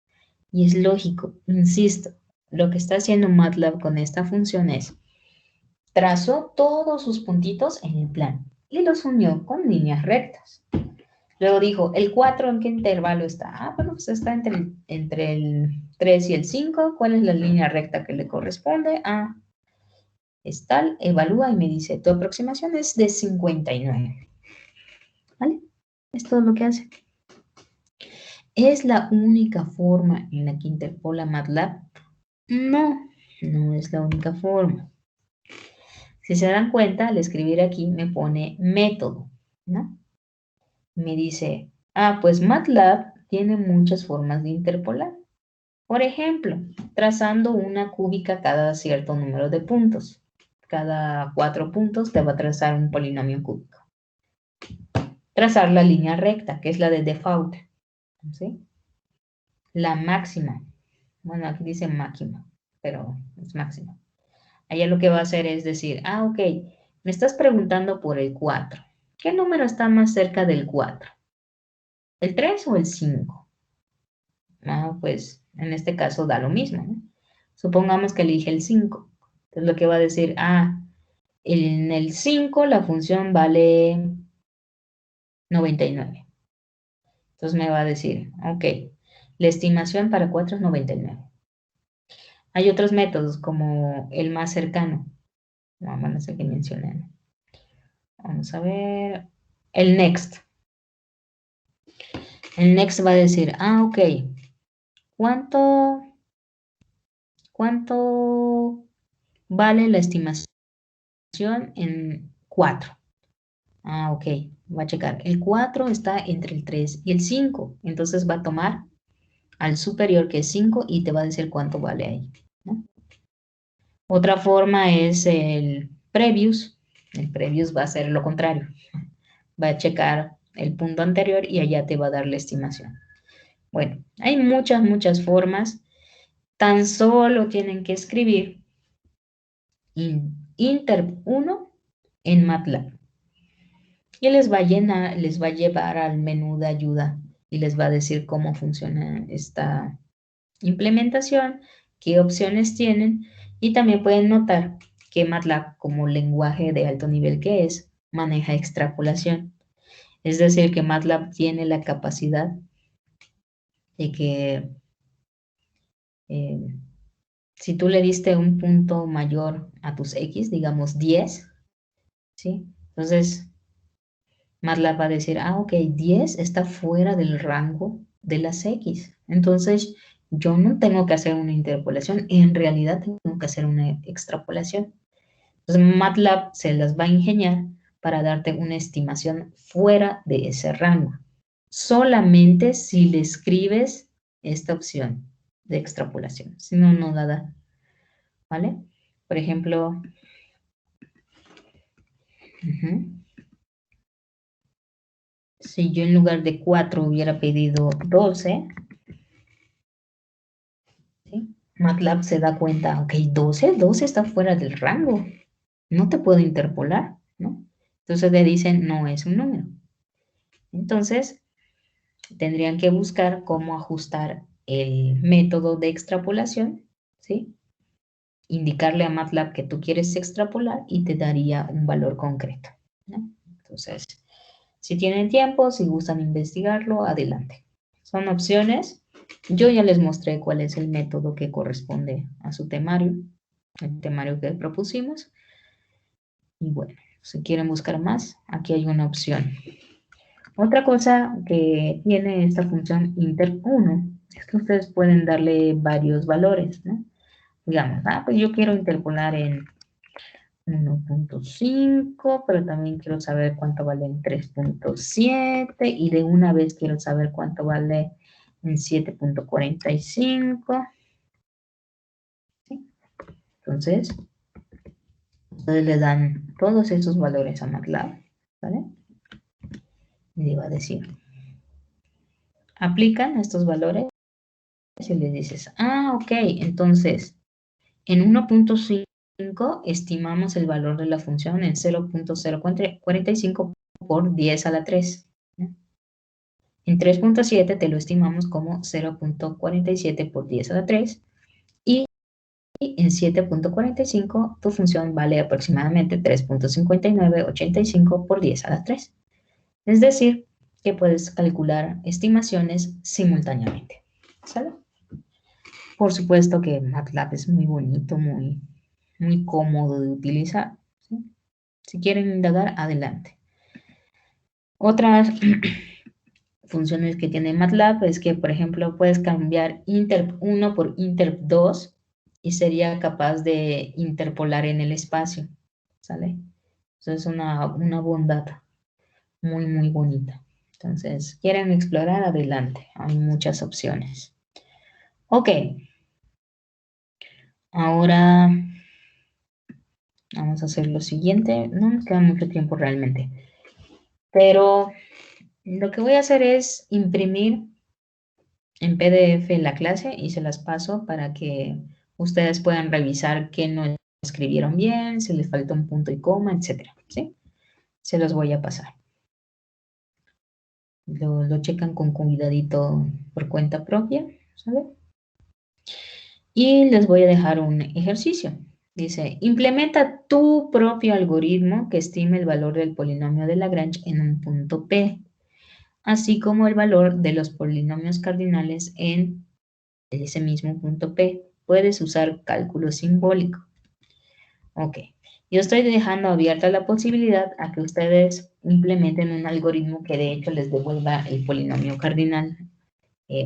Y es lógico, insisto, lo que está haciendo MATLAB con esta función es trazó todos sus puntitos en el plano y los unió con líneas rectas. Luego dijo, ¿el 4 en qué intervalo está? Ah, bueno, pues está entre el 3 y el 5. ¿Cuál es la línea recta que le corresponde? Ah, es tal, evalúa y me dice, tu aproximación es de 59. ¿Vale? Es todo lo que hace. ¿Es la única forma en la que interpola MATLAB? No, no es la única forma. Si se dan cuenta, al escribir aquí me pone método, ¿no? Me dice, pues MATLAB tiene muchas formas de interpolar. Por ejemplo, trazando una cúbica cada cierto número de puntos. Cada 4 puntos te va a trazar un polinomio cúbico. Trazar la línea recta, que es la de default, ¿sí? La máxima. Bueno, aquí dice máxima, pero es máxima. Allá lo que va a hacer es decir, ok, me estás preguntando por el 4. ¿Qué número está más cerca del 4? ¿El 3 o el 5? Pues en este caso da lo mismo, ¿no? Supongamos que elige el 5. Entonces lo que va a decir, en el 5 la función vale 99. Entonces me va a decir, ok, la estimación para 4 es 99. Hay otros métodos como el más cercano. Bueno, ese que mencioné, ¿no? Vamos a ver. El next. El next va a decir, ok, ¿cuánto vale la estimación en 4? Ok, va a checar. El 4 está entre el 3 y el 5. Entonces va a tomar al superior, que es 5, y te va a decir cuánto vale ahí, ¿no? Otra forma es el previous. El previous va a ser lo contrario. Va a checar el punto anterior y allá te va a dar la estimación. Bueno, hay muchas formas. Tan solo tienen que escribir interp 1 en MATLAB. Y les va a llevar al menú de ayuda y les va a decir cómo funciona esta implementación, qué opciones tienen Y también pueden notar que MATLAB, como lenguaje de alto nivel que es, maneja extrapolación. Es decir, que MATLAB tiene la capacidad de que si tú le diste un punto mayor a tus X, digamos 10, ¿sí? Entonces, MATLAB va a decir, ok, 10 está fuera del rango de las X. Entonces, yo no tengo que hacer una interpolación, en realidad tengo que hacer una extrapolación. Entonces, MATLAB se las va a ingeniar para darte una estimación fuera de ese rango. Solamente si le escribes esta opción de extrapolación. Si no, no la da. ¿Vale? Por ejemplo, si yo en lugar de 4 hubiera pedido 12, ¿sí? MATLAB se da cuenta, ok, 12 está fuera del rango. No te puedo interpolar, ¿no? Entonces le dicen, no es un número. Entonces, tendrían que buscar cómo ajustar el método de extrapolación, ¿sí? Indicarle a MATLAB que tú quieres extrapolar y te daría un valor concreto, ¿no? Entonces, si tienen tiempo, si gustan investigarlo, adelante. Son opciones. Yo ya les mostré cuál es el método que corresponde a su temario, el temario que propusimos. Y bueno, si quieren buscar más, aquí hay una opción. Otra cosa que tiene esta función inter1 es que ustedes pueden darle varios valores, ¿no? Digamos, pues yo quiero interpolar en 1.5, pero también quiero saber cuánto vale en 3.7 y de una vez quiero saber cuánto vale en 7.45. ¿Sí? Entonces, ustedes le dan todos esos valores a MATLAB, ¿vale? Y le va a decir, aplican estos valores y le dices, ok, entonces en 1.5 estimamos el valor de la función en 0.045 por 10 a la 3. ¿No? En 3.7 te lo estimamos como 0.47 por 10 a la 3 y en 7.45 tu función vale aproximadamente 3.5985 por 10 a la 3. Es decir, que puedes calcular estimaciones simultáneamente. ¿Sale? Por supuesto que MATLAB es muy bonito, muy cómodo de utilizar. ¿Sí? Si quieren indagar, adelante. Otras funciones que tiene MATLAB es que, por ejemplo, puedes cambiar interp1 por interp2 y sería capaz de interpolar en el espacio. ¿Sale? Eso es una bondad muy bonita. Entonces, quieren explorar, adelante. Hay muchas opciones. Ok. Ahora vamos a hacer lo siguiente. No nos queda mucho tiempo realmente. Pero lo que voy a hacer es imprimir en PDF la clase y se las paso para que ustedes puedan revisar qué no escribieron bien, si les falta un punto y coma, etcétera, ¿sí? Se los voy a pasar. Lo checan con cuidadito por cuenta propia, ¿sale? Y les voy a dejar un ejercicio. Dice, implementa tu propio algoritmo que estime el valor del polinomio de Lagrange en un punto P, así como el valor de los polinomios cardinales en ese mismo punto P. Puedes usar cálculo simbólico. Ok. Yo estoy dejando abierta la posibilidad a que ustedes implementen un algoritmo que de hecho les devuelva el polinomio cardinal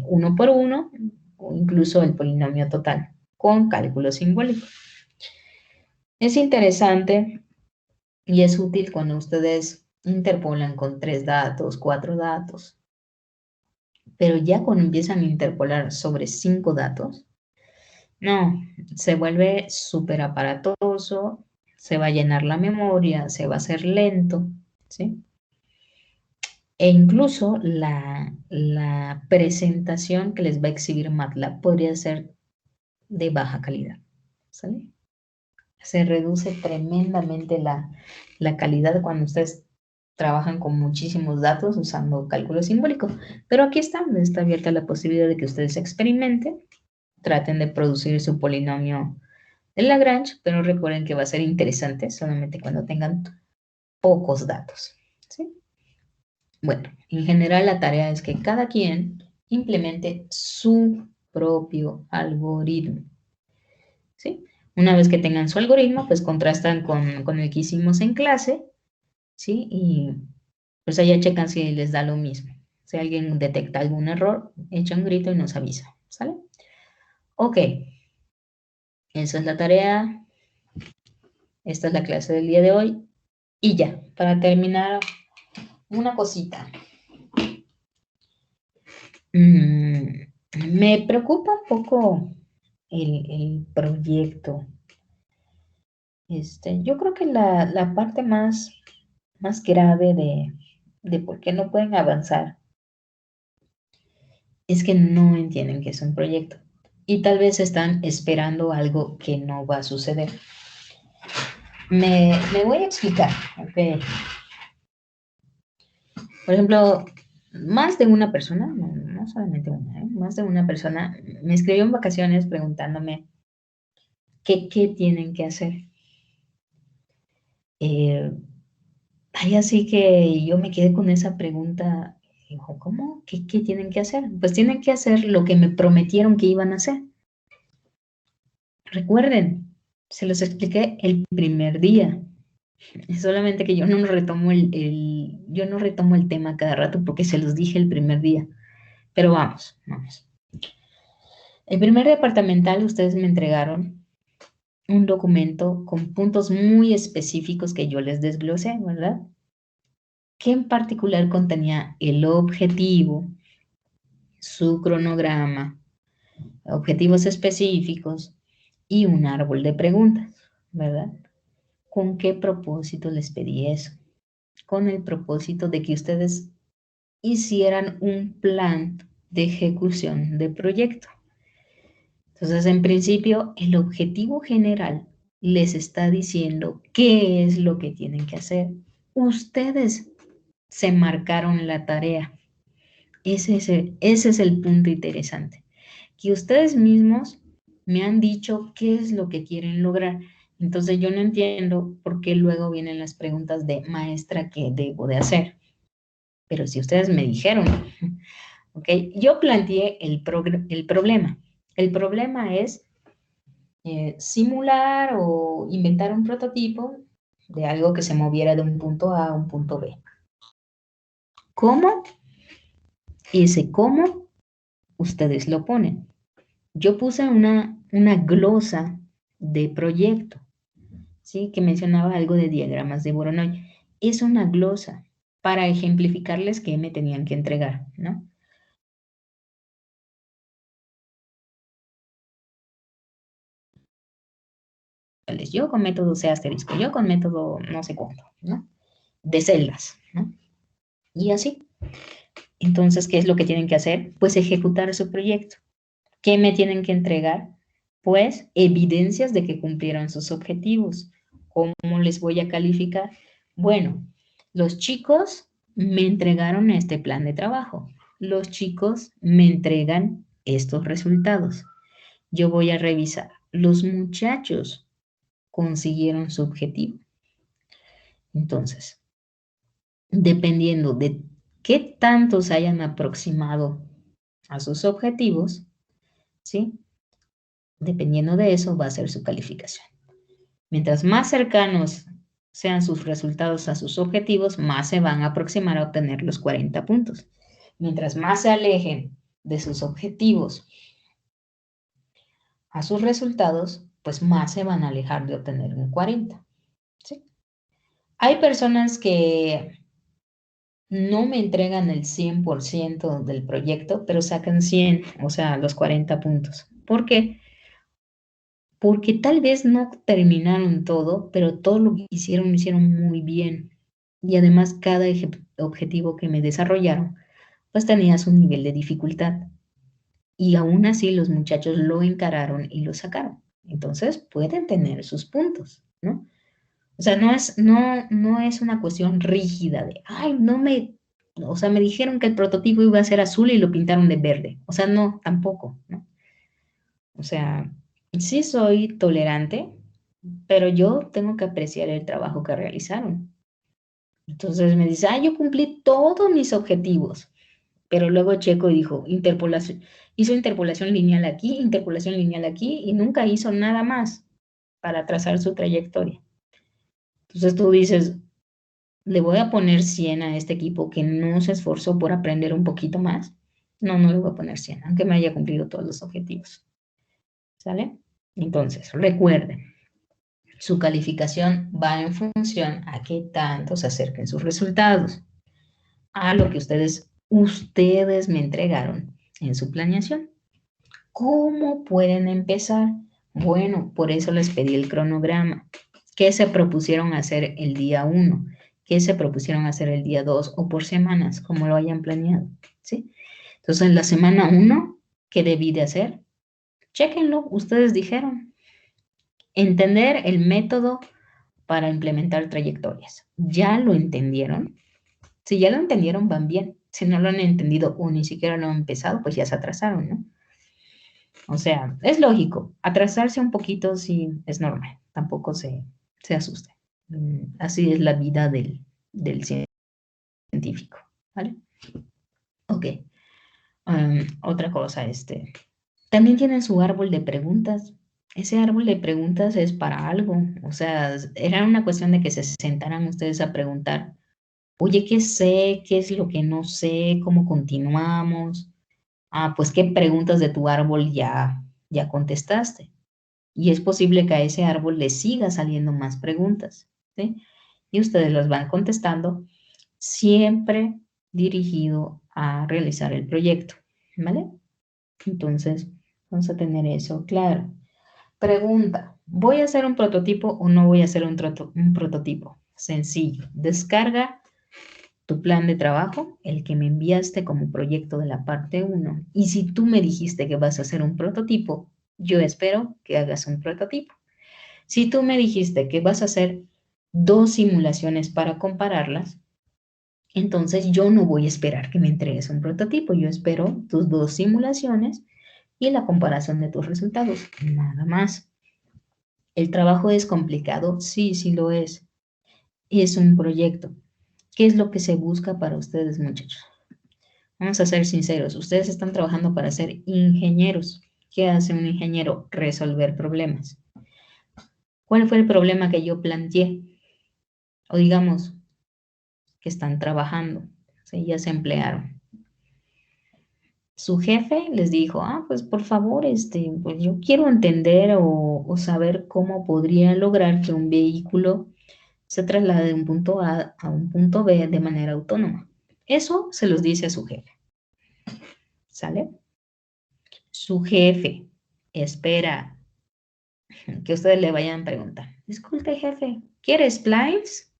uno por uno o incluso el polinomio total con cálculo simbólico. Es interesante y es útil cuando ustedes interpolan con 3 datos, 4 datos, pero ya cuando empiezan a interpolar sobre 5 datos, no, se vuelve súper aparatoso, se va a llenar la memoria, se va a hacer lento, ¿sí? E incluso la presentación que les va a exhibir MATLAB podría ser de baja calidad, ¿sale? Se reduce tremendamente la calidad cuando ustedes trabajan con muchísimos datos usando cálculo simbólico. Pero aquí está abierta la posibilidad de que ustedes experimenten, traten de producir su polinomio de Lagrange, pero recuerden que va a ser interesante solamente cuando tengan pocos datos, ¿sí? Bueno, en general la tarea es que cada quien implemente su propio algoritmo, ¿sí? Una vez que tengan su algoritmo, pues contrastan con el que hicimos en clase, ¿sí? Y pues allá checan si les da lo mismo. Si alguien detecta algún error, echa un grito y nos avisa, ¿sale? Ok, esa es la tarea, esta es la clase del día de hoy. Y ya, para terminar, una cosita. Me preocupa un poco el proyecto. Yo creo que la parte más grave de por qué no pueden avanzar es que no entienden que es un proyecto. Y tal vez están esperando algo que no va a suceder. Me voy a explicar. Ok. Por ejemplo, más de una persona, no solamente una, más de una persona me escribió en vacaciones preguntándome qué tienen que hacer. Ay, así que yo me quedé con esa pregunta. Dijo, ¿cómo? ¿Qué tienen que hacer? Pues tienen que hacer lo que me prometieron que iban a hacer. Recuerden, se los expliqué el primer día. Solamente que yo no retomo yo no retomo el tema cada rato porque se los dije el primer día. Pero vamos. El primer departamental ustedes me entregaron un documento con puntos muy específicos que yo les desglosé, ¿verdad? Que en particular contenía el objetivo, su cronograma, objetivos específicos y un árbol de preguntas, ¿verdad? ¿Con qué propósito les pedí eso? Con el propósito de que ustedes hicieran un plan de ejecución de proyecto. Entonces, en principio, el objetivo general les está diciendo qué es lo que tienen que hacer. Ustedes se marcaron la tarea. Ese es el punto interesante. Que ustedes mismos me han dicho qué es lo que quieren lograr. Entonces yo no entiendo por qué luego vienen las preguntas de maestra, ¿qué debo de hacer? Pero si ustedes me dijeron, ¿ok? Yo planteé el problema. El problema es simular o inventar un prototipo de algo que se moviera de un punto A a un punto B. ¿Cómo? Ese cómo ustedes lo ponen. Yo puse una glosa de proyecto, ¿sí? Que mencionaba algo de diagramas de Voronoi. Es una glosa para ejemplificarles qué me tenían que entregar, ¿no? Yo con método C asterisco, yo con método no sé cuánto, ¿no? De celdas, ¿no? Y así. Entonces, ¿qué es lo que tienen que hacer? Pues ejecutar su proyecto. ¿Qué me tienen que entregar? Pues evidencias de que cumplieron sus objetivos. ¿Cómo les voy a calificar? Bueno, los chicos me entregaron este plan de trabajo. Los chicos me entregan estos resultados. Yo voy a revisar. Los muchachos consiguieron su objetivo. Entonces, dependiendo de qué tantos hayan aproximado a sus objetivos, ¿sí? Dependiendo de eso va a ser su calificación. Mientras más cercanos sean sus resultados a sus objetivos, más se van a aproximar a obtener los 40 puntos. Mientras más se alejen de sus objetivos a sus resultados, pues más se van a alejar de obtener un 40. ¿Sí? Hay personas que no me entregan el 100% del proyecto, pero sacan 100, o sea, los 40 puntos. ¿Por qué? Porque tal vez no terminaron todo, pero todo lo que hicieron lo hicieron muy bien. Y además cada objetivo que me desarrollaron, pues tenía su nivel de dificultad. Y aún así los muchachos lo encararon y lo sacaron. Entonces pueden tener sus puntos, ¿no? O sea, no es una cuestión rígida de, ay, o sea, me dijeron que el prototipo iba a ser azul y lo pintaron de verde. O sea, no, tampoco, ¿no? O sea, Sí soy tolerante, pero yo tengo que apreciar el trabajo que realizaron. Entonces me dice, yo cumplí todos mis objetivos, pero luego checo y dijo, hizo interpolación lineal aquí y nunca hizo nada más para trazar su trayectoria. Entonces tú dices, ¿le voy a poner 100 a este equipo que no se esforzó por aprender un poquito más? No, no le voy a poner 100, aunque me haya cumplido todos los objetivos. ¿Sale? Entonces, recuerden, su calificación va en función a qué tanto se acerquen sus resultados a lo que ustedes me entregaron en su planeación. ¿Cómo pueden empezar? Bueno, por eso les pedí el cronograma. ¿Qué se propusieron hacer el día 1? ¿Qué se propusieron hacer el día 2? O por semanas, como lo hayan planeado. ¿Sí? Entonces, en la semana 1, ¿qué debí de hacer? Chéquenlo, ustedes dijeron. Entender el método para implementar trayectorias. ¿Ya lo entendieron? Si ya lo entendieron, van bien. Si no lo han entendido o ni siquiera lo han empezado, pues ya se atrasaron, ¿no? O sea, es lógico. Atrasarse un poquito sí es normal. Tampoco se asuste. Así es la vida del científico, ¿vale? Ok. Otra cosa, también tienen su árbol de preguntas. Ese árbol de preguntas es para algo. O sea, era una cuestión de que se sentaran ustedes a preguntar, oye, ¿qué sé? ¿Qué es lo que no sé? ¿Cómo continuamos? Pues qué preguntas de tu árbol ya contestaste. Y es posible que a ese árbol le siga saliendo más preguntas, ¿sí? Y ustedes las van contestando, siempre dirigido a realizar el proyecto, ¿vale? Entonces, vamos a tener eso claro. Pregunta, ¿voy a hacer un prototipo o no voy a hacer un prototipo? Sencillo, descarga tu plan de trabajo, el que me enviaste como proyecto de la parte 1. Y si tú me dijiste que vas a hacer un prototipo, yo espero que hagas un prototipo. Si tú me dijiste que vas a hacer 2 simulaciones para compararlas, entonces yo no voy a esperar que me entregues un prototipo. Yo espero tus 2 simulaciones y la comparación de tus resultados. Nada más. ¿El trabajo es complicado? Sí, sí lo es. Es un proyecto. ¿Qué es lo que se busca para ustedes, muchachos? Vamos a ser sinceros. Ustedes están trabajando para ser ingenieros. ¿Qué hace un ingeniero? Resolver problemas. ¿Cuál fue el problema que yo planteé? O digamos, que están trabajando, ¿sí? Ya se emplearon. Su jefe les dijo, pues por favor, pues yo quiero entender o saber cómo podría lograr que un vehículo se traslade de un punto A a un punto B de manera autónoma. Eso se los dice a su jefe, ¿sale? Su jefe espera que ustedes le vayan a preguntar, disculpe jefe, ¿quiere splines?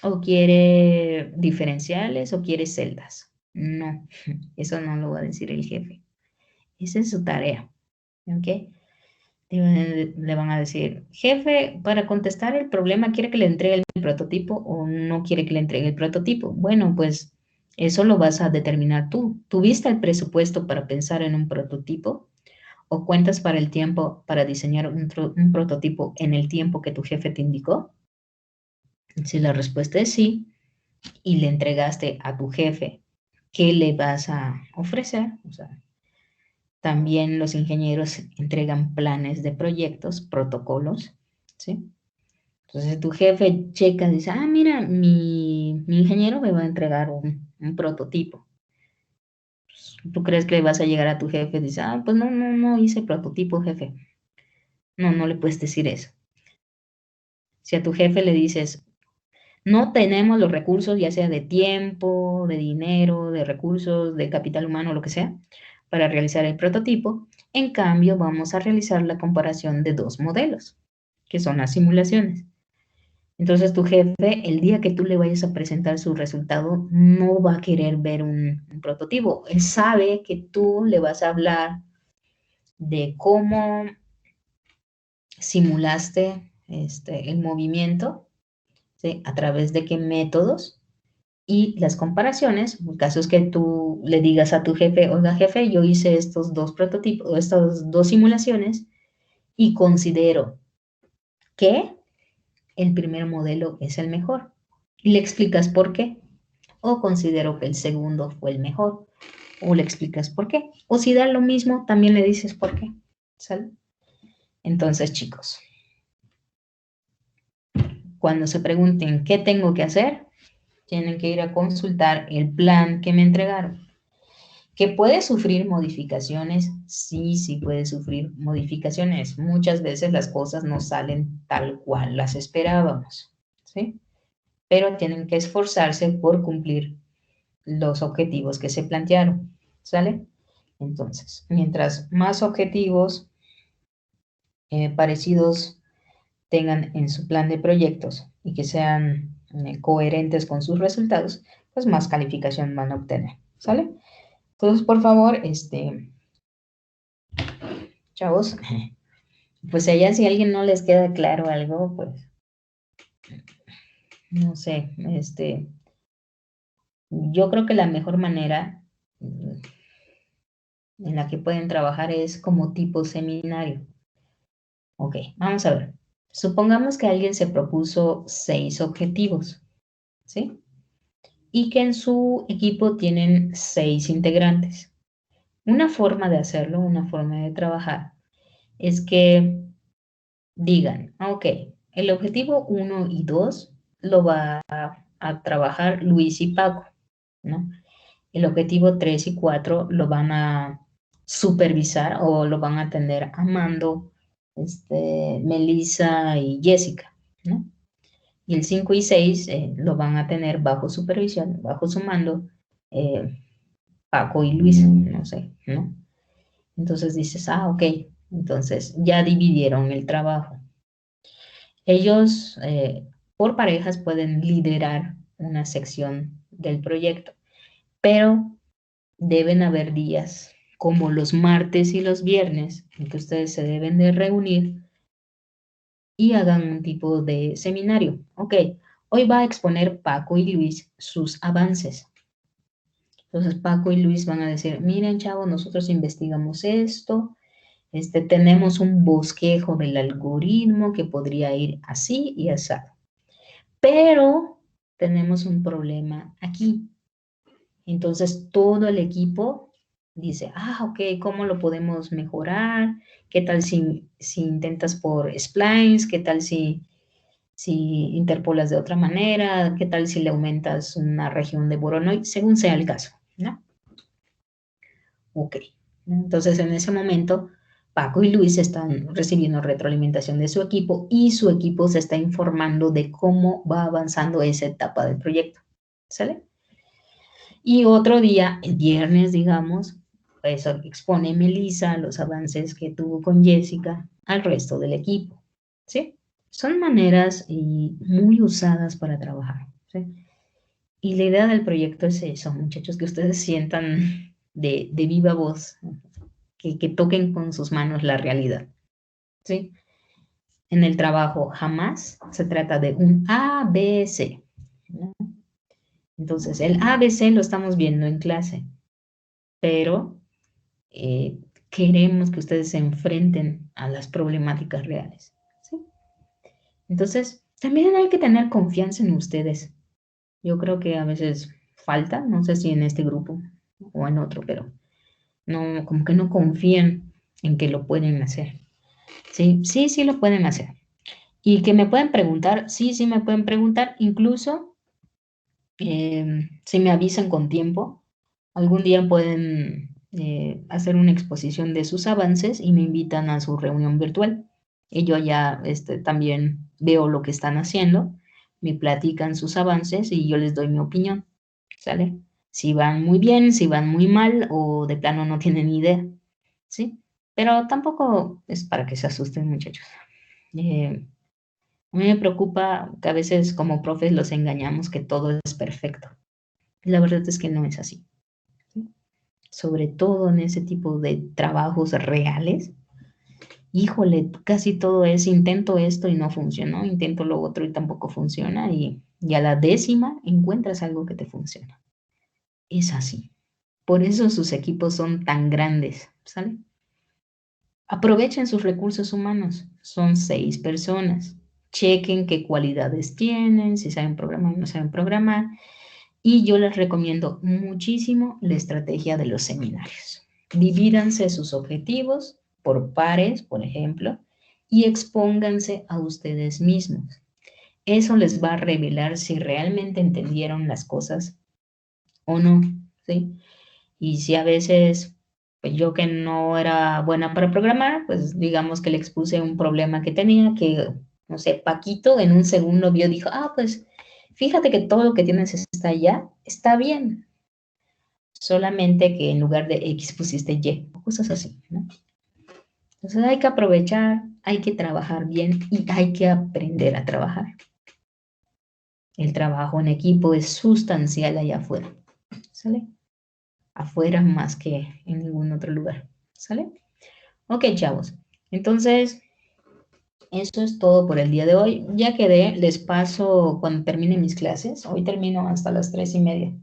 ¿O quiere diferenciales o quiere celdas? No, eso no lo va a decir el jefe. Esa es su tarea, ¿ok? Le van a decir, jefe, para contestar el problema, ¿quiere que le entregue el prototipo o no quiere que le entregue el prototipo? Bueno, pues eso lo vas a determinar tú. ¿Tuviste el presupuesto para pensar en un prototipo? ¿O cuentas para el tiempo para diseñar un prototipo en el tiempo que tu jefe te indicó? Si la respuesta es sí, y le entregaste a tu jefe, ¿qué le vas a ofrecer? O sea, también los ingenieros entregan planes de proyectos, protocolos, ¿sí? Entonces tu jefe checa, dice, mira, mi ingeniero me va a entregar un prototipo. ¿Tú crees que le vas a llegar a tu jefe y dices, pues no hice prototipo, jefe? No, no le puedes decir eso. Si a tu jefe le dices, no tenemos los recursos, ya sea de tiempo, de dinero, de recursos, de capital humano, lo que sea, para realizar el prototipo. En cambio, vamos a realizar la comparación de 2 modelos, que son las simulaciones. Entonces, tu jefe, el día que tú le vayas a presentar su resultado, no va a querer ver un prototipo. Él sabe que tú le vas a hablar de cómo simulaste el movimiento, ¿sí? A través de qué métodos. Y las comparaciones, en casos que tú le digas a tu jefe, oiga jefe, yo hice estos 2 prototipos, estas 2 simulaciones y considero que el primer modelo es el mejor. Y le explicas por qué. O considero que el segundo fue el mejor. O le explicas por qué. O si da lo mismo, también le dices por qué. ¿Sale? Entonces, chicos, cuando se pregunten qué tengo que hacer, tienen que ir a consultar el plan que me entregaron. ¿Que puede sufrir modificaciones? Sí, sí puede sufrir modificaciones. Muchas veces las cosas no salen tal cual las esperábamos, ¿sí? Pero tienen que esforzarse por cumplir los objetivos que se plantearon, ¿sale? Entonces, mientras más objetivos parecidos tengan en su plan de proyectos y que sean coherentes con sus resultados, pues más calificación van a obtener, ¿sale? Entonces, por favor, chavos, pues allá si a alguien no les queda claro algo, pues, no sé, yo creo que la mejor manera en la que pueden trabajar es como tipo seminario. Ok, vamos a ver. Supongamos que alguien se propuso 6 objetivos, ¿sí? Y que en su equipo tienen 6 integrantes. Una forma de hacerlo, una forma de trabajar, es que digan, ok, el objetivo 1 y 2 lo va a trabajar Luis y Paco, ¿no? El objetivo 3 y 4 lo van a supervisar o lo van a atender Amando, Melissa y Jessica, ¿no? Y el 5 y 6 lo van a tener bajo supervisión, bajo su mando, eh, Paco y Luis, no sé, ¿no? Entonces dices, ah, ok, entonces ya dividieron el trabajo. Ellos, por parejas, pueden liderar una sección del proyecto, pero deben haber días como los martes y los viernes en que ustedes se deben de reunir y hagan un tipo de seminario. Ok, hoy va a exponer Paco y Luis sus avances. Entonces Paco y Luis van a decir, miren chavos, nosotros investigamos esto, tenemos un bosquejo del algoritmo que podría ir así y así. Pero tenemos un problema aquí. Entonces todo el equipo dice, ah, ok, ¿cómo lo podemos mejorar? ¿Qué tal si intentas por splines? ¿Qué tal si interpolas de otra manera? ¿Qué tal si le aumentas una región de Voronoi? Según sea el caso, ¿no? Ok. Entonces en ese momento Paco y Luis están recibiendo retroalimentación de su equipo y su equipo se está informando de cómo va avanzando esa etapa del proyecto. ¿Sale? Y otro día, el viernes, digamos, pues expone Melissa los avances que tuvo con Jessica al resto del equipo, ¿sí? Son maneras muy usadas para trabajar, ¿sí? Y la idea del proyecto es eso, muchachos, que ustedes sientan de viva voz, que toquen con sus manos la realidad, ¿sí? En el trabajo jamás se trata de un ABC, ¿no? Entonces, el ABC lo estamos viendo en clase, pero queremos que ustedes se enfrenten a las problemáticas reales, ¿sí? Entonces, también hay que tener confianza en ustedes. Yo creo que a veces falta, no sé si en este grupo o en otro, pero no, como que no confían en que lo pueden hacer. Sí, sí, sí lo pueden hacer. Y que me pueden preguntar, sí, sí me pueden preguntar, incluso si me avisan con tiempo, algún día pueden hacer una exposición de sus avances y me invitan a su reunión virtual. Y yo ya también veo lo que están haciendo, me platican sus avances y yo les doy mi opinión, ¿sale? Si van muy bien, si van muy mal o de plano no tienen ni idea, ¿sí? Pero tampoco es para que se asusten, muchachos. A mí me preocupa que a veces como profes los engañamos que todo es perfecto. La verdad es que no es así, ¿sí? Sobre todo en ese tipo de trabajos reales. Híjole, casi todo es intento esto y no funcionó, intento lo otro y tampoco funciona y a la décima encuentras algo que te funciona. Es así. Por eso sus equipos son tan grandes, ¿sale? Aprovechen sus recursos humanos. Son 6 personas. Chequen qué cualidades tienen, si saben programar o no saben programar. Y yo les recomiendo muchísimo la estrategia de los seminarios. Divídanse sus objetivos por pares, por ejemplo, y expónganse a ustedes mismos. Eso les va a revelar si realmente entendieron las cosas o no, ¿sí? Y si a veces, pues yo que no era buena para programar, pues digamos que le expuse un problema que tenía, que, no sé, Paquito en un segundo vio, dijo, pues fíjate que todo lo que tienes está allá, está bien. Solamente que en lugar de X pusiste Y, cosas así, ¿no? Entonces hay que aprovechar, hay que trabajar bien y hay que aprender a trabajar. El trabajo en equipo es sustancial allá afuera, ¿sale? Afuera más que en ningún otro lugar, ¿sale? Ok, chavos. Entonces, eso es todo por el día de hoy. Ya quedé, les paso cuando termine mis clases. Hoy termino hasta las 3:30.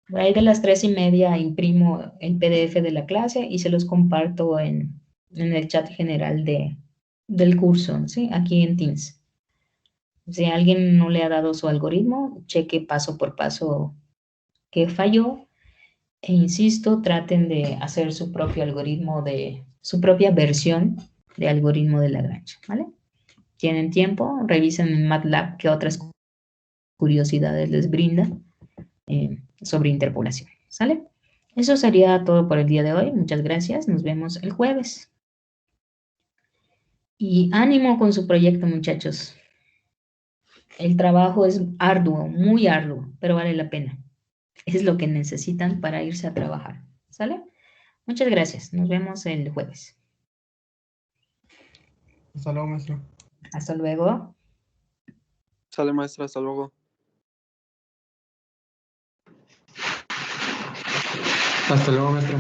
Por ahí de las 3:30 imprimo el PDF de la clase y se los comparto en el chat general del curso, ¿sí? Aquí en Teams. Si alguien no le ha dado su algoritmo, cheque paso por paso qué falló. E insisto, traten de hacer su propio algoritmo su propia versión de algoritmo de Lagrange, ¿vale? Tienen tiempo, revisen en MATLAB qué otras curiosidades les brinda sobre interpolación, ¿sale? Eso sería todo por el día de hoy. Muchas gracias. Nos vemos el jueves. Y ánimo con su proyecto, muchachos. El trabajo es arduo, muy arduo, pero vale la pena. Es lo que necesitan para irse a trabajar, ¿sale? Muchas gracias. Nos vemos el jueves. Hasta luego, maestro. Hasta luego. Sale, maestra, hasta luego. Hasta luego, maestro.